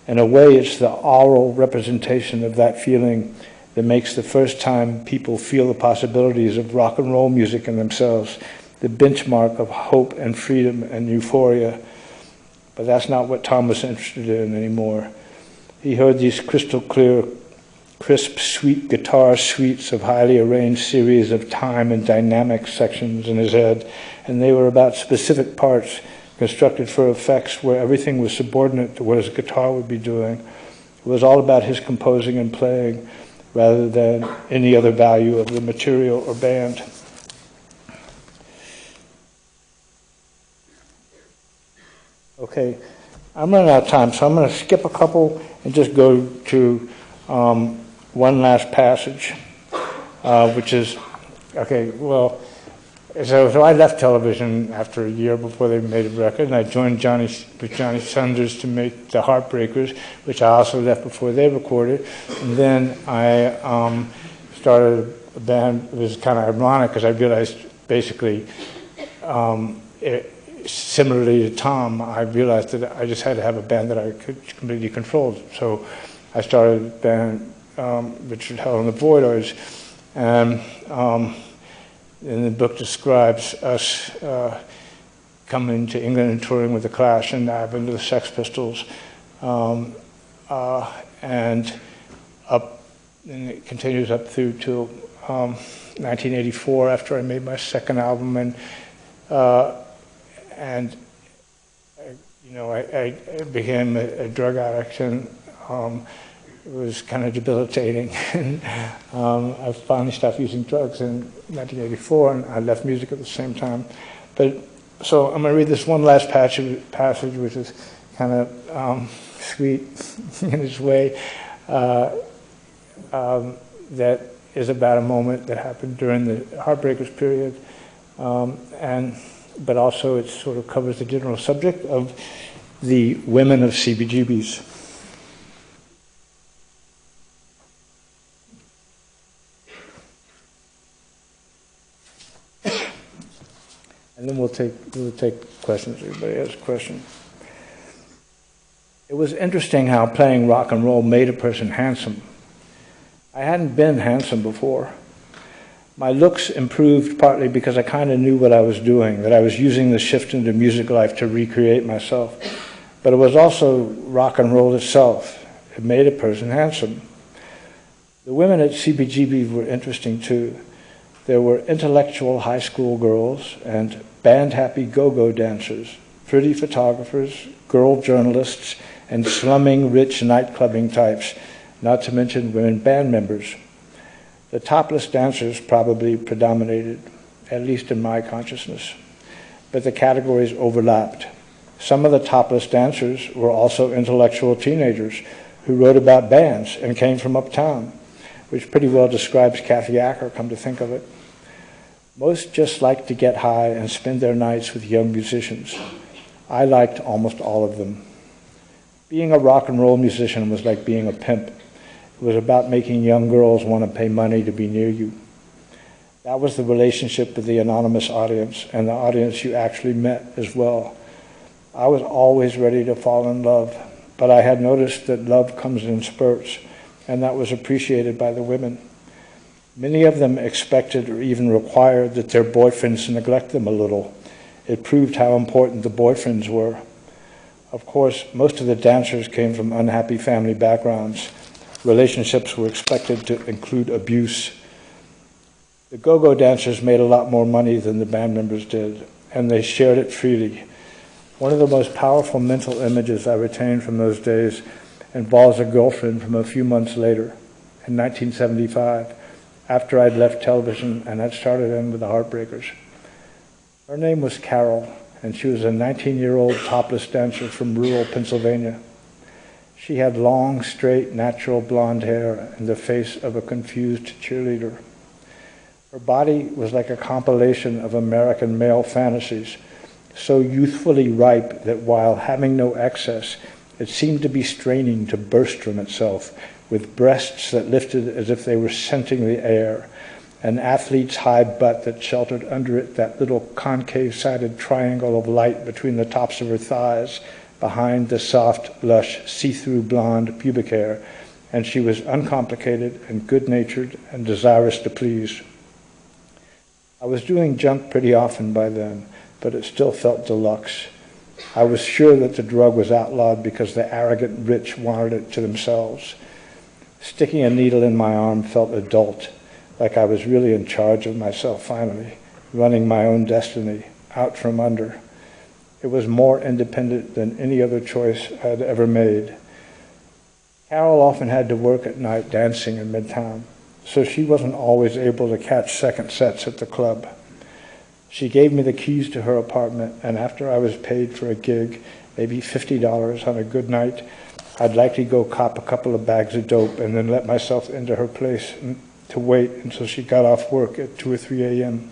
In a way, it's the oral representation of that feeling that makes the first time people feel the possibilities of rock and roll music in themselves, the benchmark of hope and freedom and euphoria. But that's not what Tom was interested in anymore. He heard these crystal clear, crisp, sweet guitar suites of highly arranged series of time and dynamic sections in his head, and they were about specific parts constructed for effects where everything was subordinate to what his guitar would be doing. It was all about his composing and playing rather than any other value of the material or band. Okay, I'm running out of time, so I'm going to skip a couple and just go to one last passage, which is, okay, well, so I left television after a year before they made a record, and I joined with Johnny Saunders to make the Heartbreakers, which I also left before they recorded. And then I started a band. It was kind of ironic because I realized basically, similarly to Tom, I realized that I just had to have a band that I could completely control. So I started a band, Richard Hell and the Voidoids, and the book describes us coming to England and touring with the Clash, and I've been to the Sex Pistols, and it continues up through till 1984 after I made my second album, and you know, I became a drug addict, and it was kind of debilitating. And I finally stopped using drugs in 1984, and I left music at the same time. But so I'm going to read this one last passage, which is kind of sweet in its way, that is about a moment that happened during the Heartbreakers period, but also it sort of covers the general subject of the women of CBGBs. And then we'll take questions. Everybody has a question. It was interesting how playing rock and roll made a person handsome. I hadn't been handsome before. My looks improved partly because I kind of knew what I was doing, that I was using the shift into music life to recreate myself. But it was also rock and roll itself. It made a person handsome. The women at CBGB were interesting too. There were intellectual high school girls and band-happy go-go dancers, pretty photographers, girl journalists, and slumming rich nightclubbing types, not to mention women band members. The topless dancers probably predominated, at least in my consciousness, but the categories overlapped. Some of the topless dancers were also intellectual teenagers who wrote about bands and came from uptown, which pretty well describes Kathy Acker, come to think of it. Most just liked to get high and spend their nights with young musicians. I liked almost all of them. Being a rock and roll musician was like being a pimp. It was about making young girls want to pay money to be near you. That was the relationship with the anonymous audience and the audience you actually met as well. I was always ready to fall in love, but I had noticed that love comes in spurts, and that was appreciated by the women. Many of them expected or even required that their boyfriends neglect them a little. It proved how important the boyfriends were. Of course, most of the dancers came from unhappy family backgrounds. Relationships were expected to include abuse. The go-go dancers made a lot more money than the band members did, and they shared it freely. One of the most powerful mental images I retained from those days involves a girlfriend from a few months later, in 1975, after I'd left television and had started in with the Heartbreakers. Her name was Carol, and she was a 19-year-old topless dancer from rural Pennsylvania. She had long, straight, natural blonde hair and the face of a confused cheerleader. Her body was like a compilation of American male fantasies, so youthfully ripe that while having no excess, it seemed to be straining to burst from itself, with breasts that lifted as if they were scenting the air, an athlete's high butt that sheltered under it that little concave-sided triangle of light between the tops of her thighs, behind the soft, lush, see-through blonde pubic hair, and she was uncomplicated and good-natured and desirous to please. I was doing junk pretty often by then, but it still felt deluxe. I was sure that the drug was outlawed because the arrogant rich wanted it to themselves. Sticking a needle in my arm felt adult, like I was really in charge of myself finally, running my own destiny, out from under. It was more independent than any other choice I had ever made. Carol often had to work at night dancing in Midtown, so she wasn't always able to catch second sets at the club. She gave me the keys to her apartment, and after I was paid for a gig, maybe $50 on a good night, I'd likely go cop a couple of bags of dope and then let myself into her place to wait until she got off work at 2 or 3 a.m.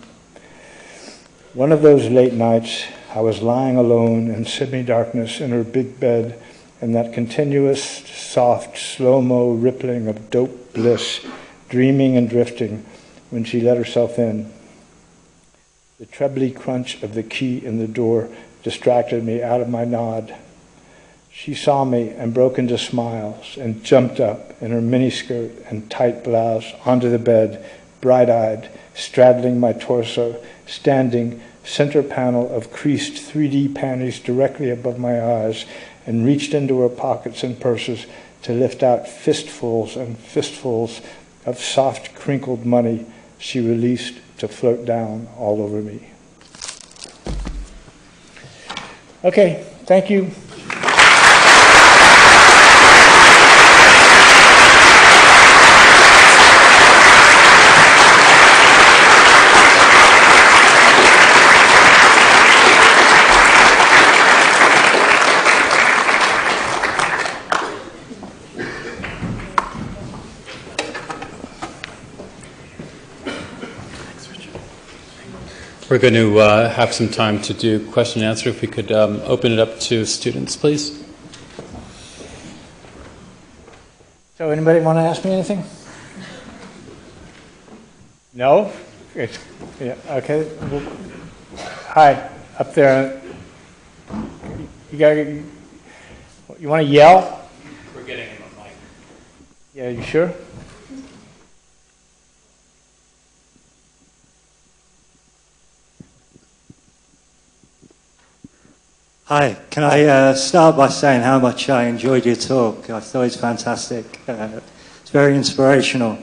One of those late nights, I was lying alone in semi-darkness in her big bed, and that continuous, soft, slow-mo rippling of dope bliss, dreaming and drifting when she let herself in. The trebly crunch of the key in the door distracted me out of my nod. She saw me and broke into smiles and jumped up in her miniskirt and tight blouse onto the bed, bright-eyed, straddling my torso, standing center panel of creased 3D panties directly above my eyes, and reached into her pockets and purses to lift out fistfuls and fistfuls of soft, crinkled money she released to float down all over me. Okay, thank you. We're going to have some time to do question and answer. If we could open it up to students, please. So anybody want to ask me anything? No? Yeah, okay. Well, hi, up there. You want to yell? We're getting him a mic. Yeah, you sure? Hi, can I start by saying how much I enjoyed your talk? I thought it was fantastic. It's very inspirational.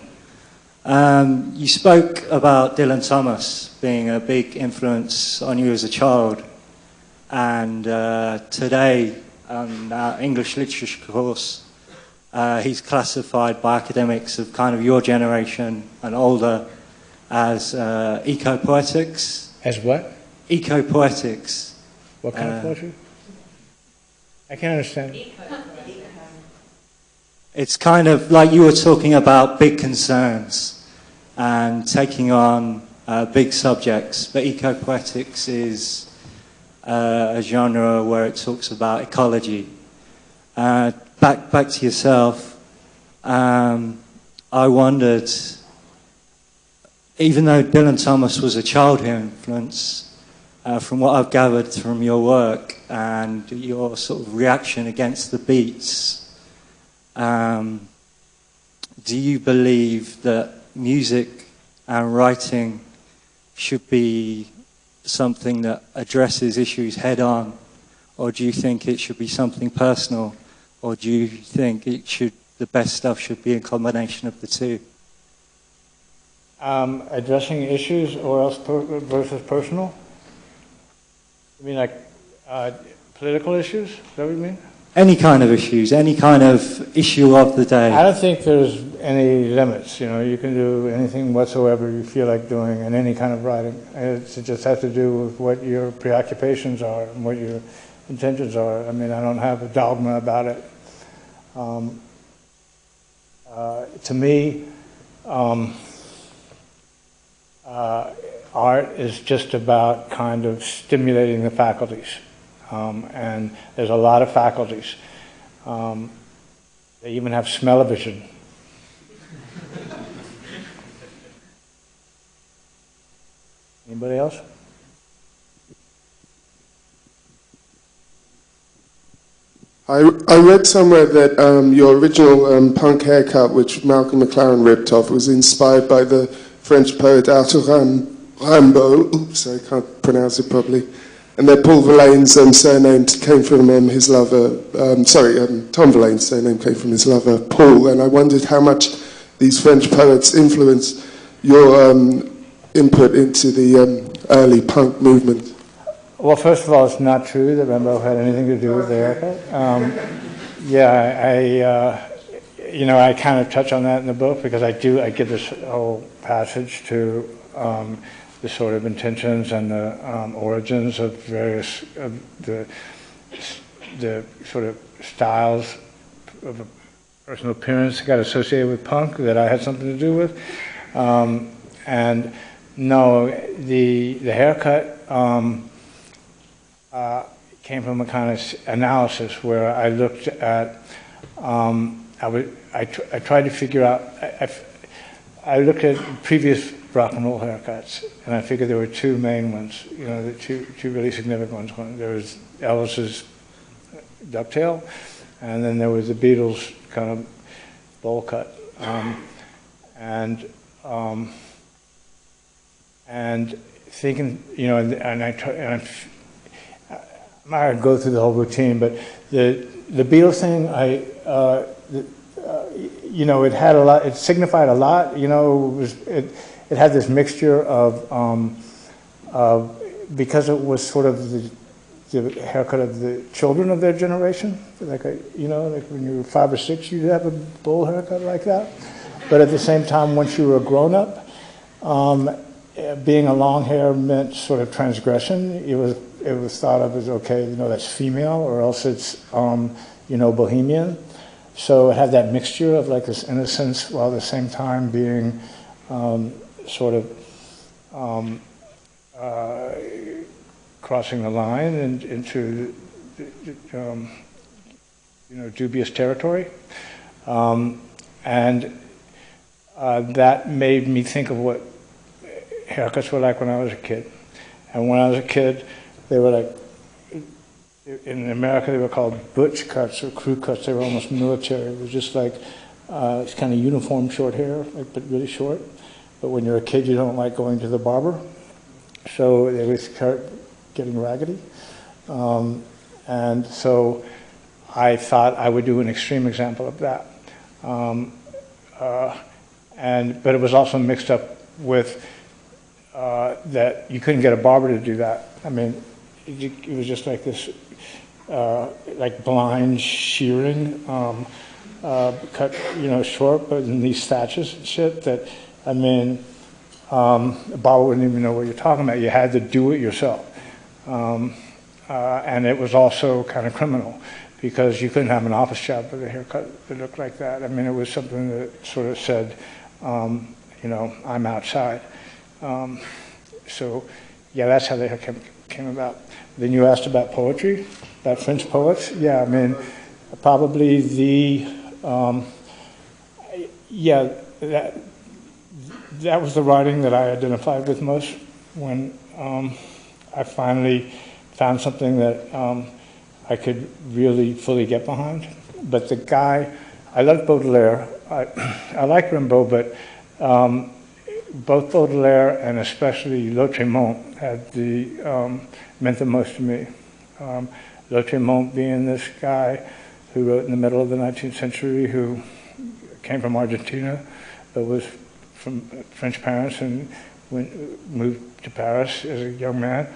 You spoke about Dylan Thomas being a big influence on you as a child, and today on our English literature course, he's classified by academics of kind of your generation and older as eco-poetics. As what? Eco-poetics. What kind of poetry? I can't understand. It's kind of like you were talking about big concerns and taking on big subjects, but eco-poetics is a genre where it talks about ecology. Back to yourself, I wondered, even though Dylan Thomas was a childhood influence, from what I've gathered from your work and your sort of reaction against the beats, do you believe that music and writing should be something that addresses issues head on, or do you think it should be something personal, or do you think the best stuff should be a combination of the two? Addressing issues or else versus personal? You mean like political issues? Is that what you mean? Any kind of issues, any kind of issue of the day. I don't think there's any limits. You know, you can do anything whatsoever you feel like doing in any kind of writing. It just has to do with what your preoccupations are and what your intentions are. I mean, I don't have a dogma about it. To me, art is just about kind of stimulating the faculties. And there's a lot of faculties. They even have smell-o-vision. Anybody else? I read somewhere that your original punk haircut, which Malcolm McLaren ripped off, was inspired by the French poet Arthur Rimbaud. Oops, I can't pronounce it properly. And that Paul Verlaine's surname came from his lover. Tom Verlaine's surname came from his lover, Paul. And I wondered how much these French poets influenced your input into the early punk movement. Well, first of all, it's not true that Rimbaud had anything to do with the haircut. I kind of touch on that in the book because I give this whole passage to the sort of intentions and the origins of various the sort of styles of a personal appearance got associated with punk that I had something to do with. And no, the haircut came from a kind of analysis where I looked at, I tried to figure out, I looked at previous rock and roll haircuts, and I figured there were two main ones, you know, the two really significant ones. One, there was Elvis's dovetail, and then there was the Beatles' kind of bowl cut. And thinking, you know, and I'm not going to go through the whole routine, but the Beatles thing, you know, it had a lot, it signified a lot, you know, it had this mixture of because it was sort of the haircut of the children of their generation, like you know, like when you were 5 or 6, you'd have a bowl haircut like that. But at the same time, once you were a grown-up, being a long hair meant sort of transgression. It was thought of as, okay, you know, that's female, or else it's you know, bohemian. So it had that mixture of like this innocence while at the same time being sort of crossing the line into you know, dubious territory. And that made me think of what haircuts were like when I was a kid. And when I was a kid, they were like, in America they were called butch cuts or crew cuts. They were almost military. It was just like, it's kind of uniform short hair, like, but really short. But when you're a kid, you don't like going to the barber. So they would start getting raggedy. And so I thought I would do an extreme example of that. But it was also mixed up with that you couldn't get a barber to do that. I mean, it was just like this, like blind shearing, cut, you know, short, but in these thatches and shit that, I mean, a barber wouldn't even know what you're talking about. You had to do it yourself. And it was also kind of criminal because you couldn't have an office job with a haircut that looked like that. I mean, it was something that sort of said, you know, I'm outside. So, yeah, that's how the hair came about. Then you asked about poetry, about French poets. Yeah, I mean, probably yeah, that was the writing that I identified with most when I finally found something that I could really fully get behind. But the guy, I loved Baudelaire. I like Rimbaud, but both Baudelaire and especially Lautréamont meant the most to me. Lautréamont being this guy who wrote in the middle of the 19th century, who came from Argentina, but was from French parents and moved to Paris as a young man,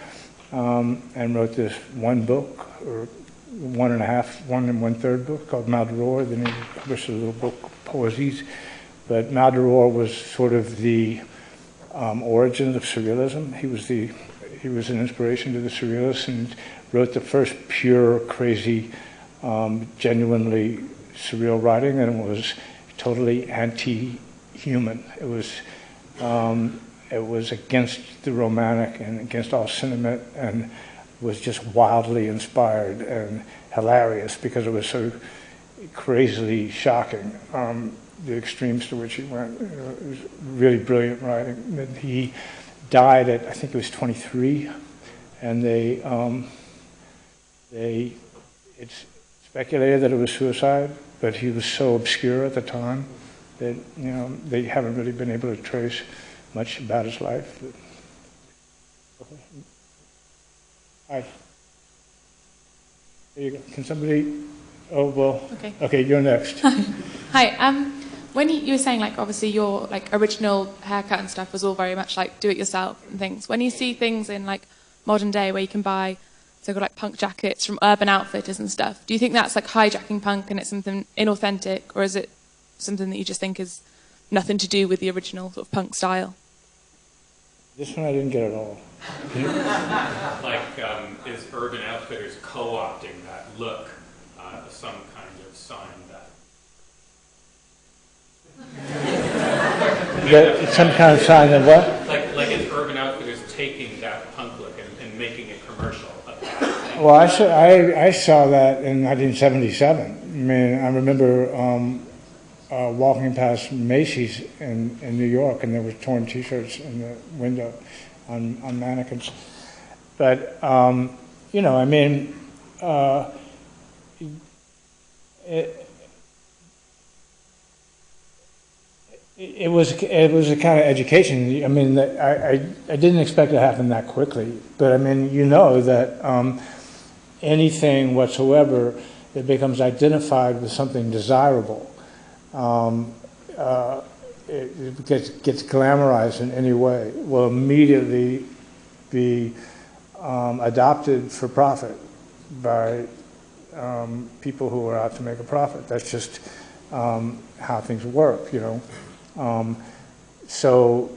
and wrote this one book, or 1.5 book called Maldoror. Then he published a little book, Poesies. But Maldoror was sort of the origins of surrealism. He was an inspiration to the surrealists and wrote the first pure, crazy, genuinely surreal writing, and it was totally anti-human. It was against the romantic and against all sentiment, and was just wildly inspired and hilarious because it was so crazily shocking. The extremes to which he went. It was really brilliant writing. And he died at, I think it was 23, and it's speculated that it was suicide, but he was so obscure at the time that, you know, they haven't really been able to trace much about his life. Okay. Hi. There you go. Can somebody? Oh well. Okay. You're next. Hi. When you were saying, like, obviously your like original haircut and stuff was all very much like do it yourself and things. When you see things in like modern day where you can buy so-called like punk jackets from Urban Outfitters and stuff, do you think that's like hijacking punk and it's something inauthentic, or is it something that you just think is nothing to do with the original sort of punk style? This one I didn't get at all. Like, is Urban Outfitters co-opting that look, some kind of sign that Some kind of sign of what? Like if Urban Outfitters taking that punk look and making a commercial of that. Well, I saw that in 1977. I mean, I remember walking past Macy's in New York, and there were torn T-shirts in the window on mannequins. But you know, I mean, it was a kind of education. I mean, I didn't expect it to happen that quickly, but I mean, you know that anything whatsoever that becomes identified with something desirable, it gets glamorized in any way, will immediately be adopted for profit by people who are out to make a profit. That's just how things work, you know. So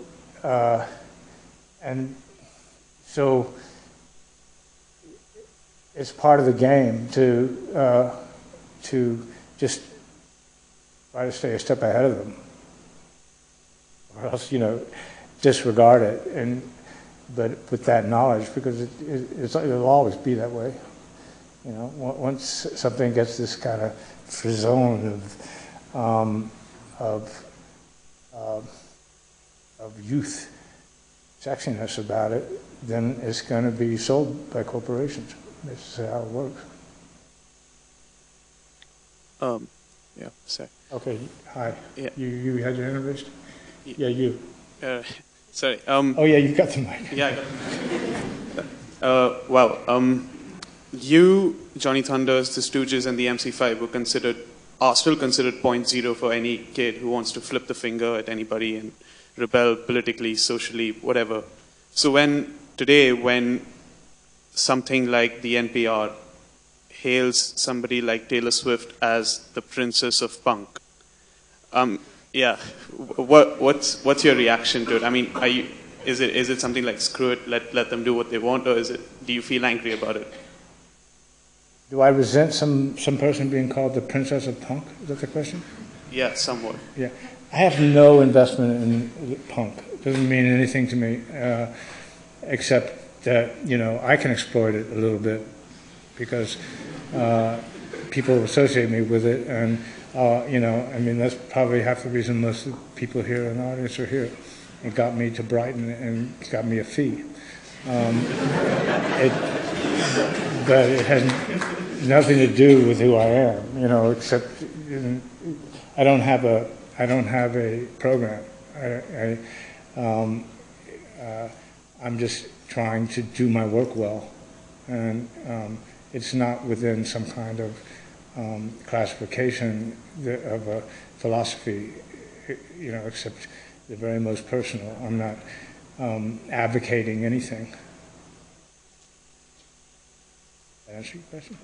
it's part of the game to just try to stay a step ahead of them, or else, you know, disregard it. But with that knowledge, because it'll always be that way. You know, once something gets this kind of frisson of youth sexiness about it, then it's going to be sold by corporations. This is how it works. Yeah, sorry. Okay, hi. Yeah. You had your hand raised? Yeah, you. Sorry. Oh yeah, you got the mic. Yeah, I got the mic. Wow. You, Johnny Thunders, the Stooges, and the MC5 are still considered point zero for any kid who wants to flip the finger at anybody and rebel politically, socially, whatever. So when something like the NPR hails somebody like Taylor Swift as the princess of punk, yeah, what's your reaction to it? I mean, is it something like screw it, let them do what they want, or do you feel angry about it? Do I resent some person being called the princess of punk? Is that the question? Yeah, somewhat. Yeah, I have no investment in punk. It doesn't mean anything to me, except that, you know, I can exploit it a little bit because people associate me with it, and you know, I mean, that's probably half the reason most of the people here in the audience are here. It got me to Brighton and got me a fee. But it has nothing to do with who I am, you know, except I don't have a program. I'm just trying to do my work well, and it's not within some kind of classification of a philosophy, you know, except the very most personal. I'm not advocating anything. Did I answer your question?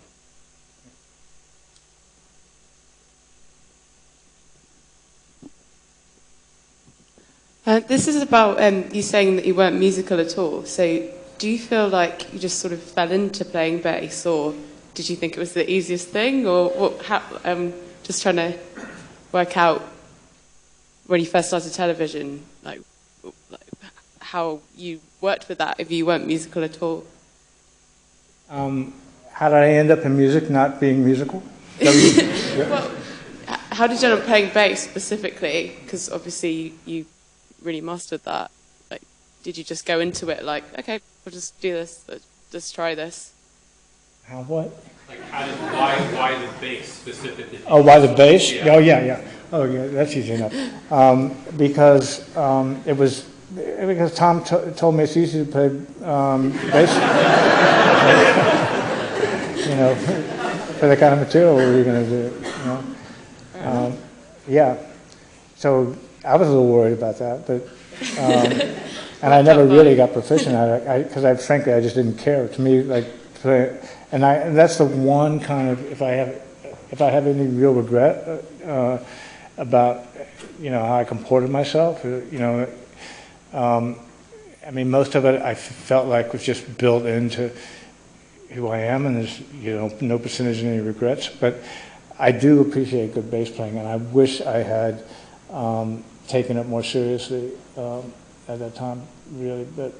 This is about you saying that you weren't musical at all. So do you feel like you just sort of fell into playing bass, or did you think it was the easiest thing, or what? Just trying to work out when you first started television, like how you worked with that if you weren't musical at all. How did I end up in music, not being musical? Well, how did you end up playing bass specifically? Because obviously you really mastered that. Like, did you just go into it like, okay, we'll just do this, let's try this? How what? Like, why the bass specifically? Oh, why the bass? Yeah. Oh, yeah. Oh, yeah, that's easy enough. Because because Tom told me it's easy to play bass. You know, for the kind of material we were going to do. You know? Yeah. So I was a little worried about that, but and I never really got proficient at it because frankly I just didn't care. To me, like play, and that's the one kind of if I have any real regret about, you know, how I comported myself. You know, I mean, most of it I felt like was just built into who I am, and there's, you know, no percentage of any regrets. But I do appreciate good bass playing, and I wish I had taken it more seriously at that time, really. But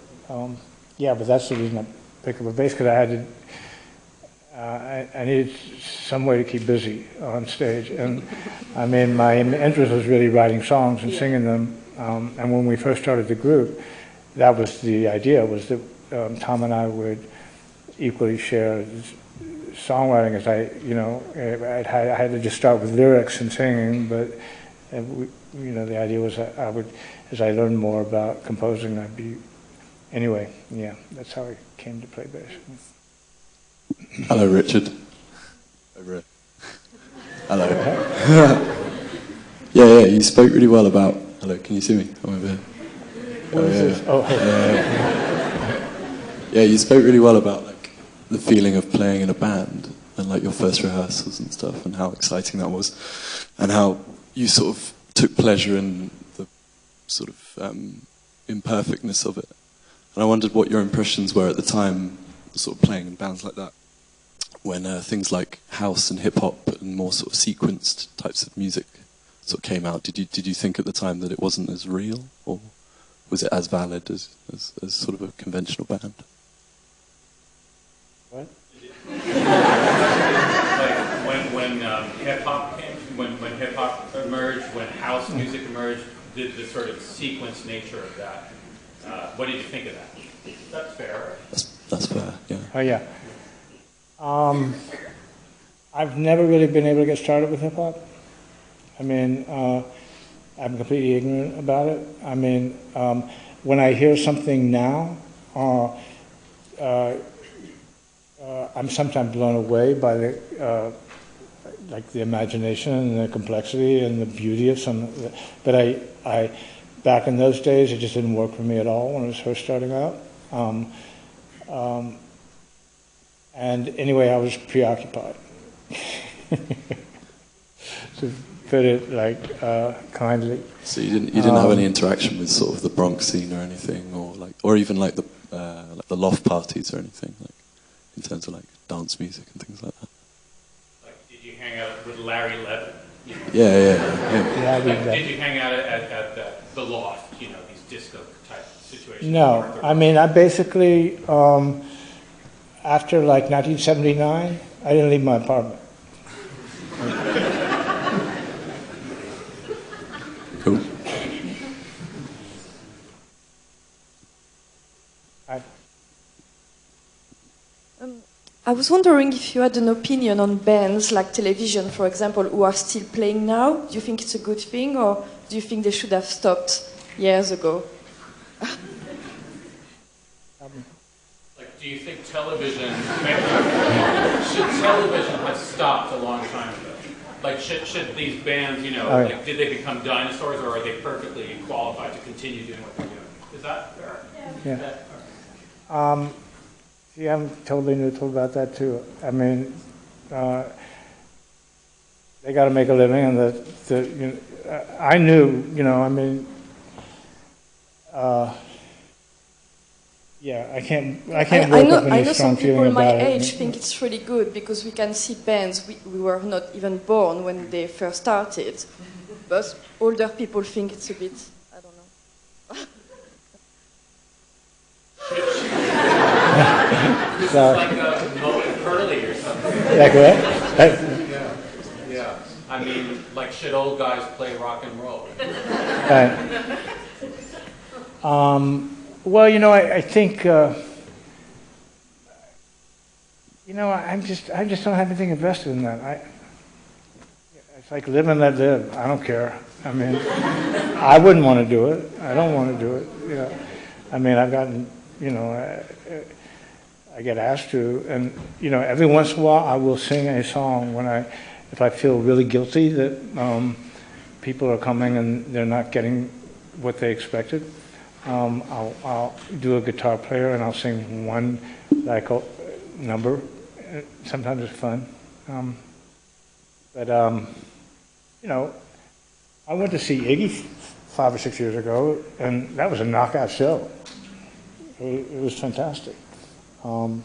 yeah, but that's the reason I picked up a bass, because I had to. I needed some way to keep busy on stage, and I mean, my interest was really writing songs and singing them. And when we first started the group, that was the idea: was that Tom and I would equally share songwriting. As I had to just start with lyrics and singing, but the idea was that I would, as I learned more about composing, I'd be. Anyway, yeah, that's how I came to play bass. Hello, Richard. Over here. Hello. yeah, you spoke really well about... Hello, can you see me? I'm over here. Yeah, you spoke really well about like the feeling of playing in a band and like your first rehearsals and stuff, and how exciting that was, and how you sort of took pleasure in the sort of imperfectness of it. And I wondered what your impressions were at the time, sort of playing in bands like that, when things like house and hip hop and more sort of sequenced types of music sort of came out. Did you think at the time that it wasn't as real, or was it as valid as sort of a conventional band? What? Like when hip hop came, when hip hop emerged, when house music emerged, the sort of sequence nature of that. What did you think of that? That's fair. That's fair. Yeah. Oh yeah. I've never really been able to get started with hip hop. I mean, I'm completely ignorant about it. I mean, when I hear something now, I'm sometimes blown away by the the imagination and the complexity and the beauty of some. But I back in those days, it just didn't work for me at all when I was first starting out. And anyway, I was preoccupied. To put it kindly. So you didn't have any interaction with sort of the Bronx scene or anything, or even like the loft parties or anything, like in terms of like dance music and things like that. Like, did you hang out with Larry Levin? Yeah. Did you hang out at the loft? These disco type situations. No, I mean, I basically after 1979, I didn't leave my apartment. Cool. I was wondering if you had an opinion on bands like television, for example, who are still playing now. Do you think it's a good thing, or do you think they should have stopped years ago? Do you think television should television have stopped a long time ago? Like, should these bands, did they become dinosaurs, or are they perfectly qualified to continue doing what they're doing? Is that fair? Yeah. See, I'm totally neutral about that too. I mean, they got to make a living, and I knew, yeah, I can't work up any strong feeling about it. I know some people my age think it's really good because we can see bands we were not even born when they first started, but older people think it's a bit, I don't know. It's like Mo and Curly or something. Like what? Yeah. I mean, like, should old guys play rock and roll? Right. Well, I think, I just don't have anything invested in that. It's like live and let live. I don't care. I mean, I wouldn't want to do it. I don't want to do it. I mean, I've gotten, I get asked to, and every once in a while I will sing a song if I feel really guilty that people are coming and they're not getting what they expected. I'll do a guitar player and I'll sing one number. Sometimes it's fun, but I went to see Iggy 5 or 6 years ago, and that was a knockout show. It was fantastic. Then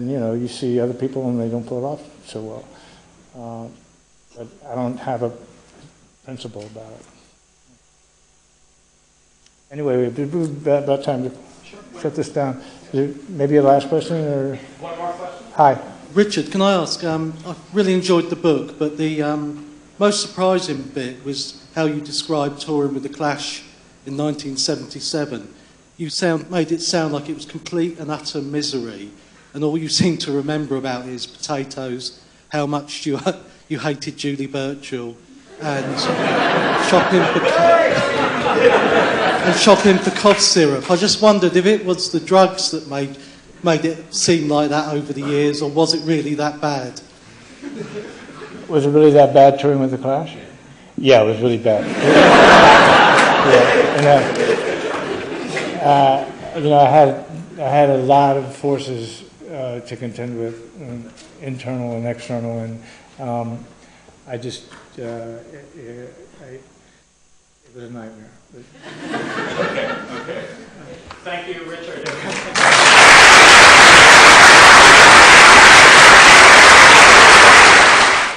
you see other people and they don't pull it off so well. But I don't have a principle about it. Anyway, we've about time to shut this down. Maybe a last question? Or? One more question? Hi. Richard, can I ask, I really enjoyed the book, but the most surprising bit was how you described touring with The Clash in 1977. You made it sound like it was complete and utter misery, and all you seem to remember about it is potatoes, how much you hated Julie Burchill, and shopping for cough syrup. I just wondered if it was the drugs that made it seem like that over the years, or was it really that bad? Was it really that bad touring with The Clash? Yeah, it was really bad. I had a lot of forces to contend with, internal and external, and it was a nightmare. Okay. Thank you, Richard.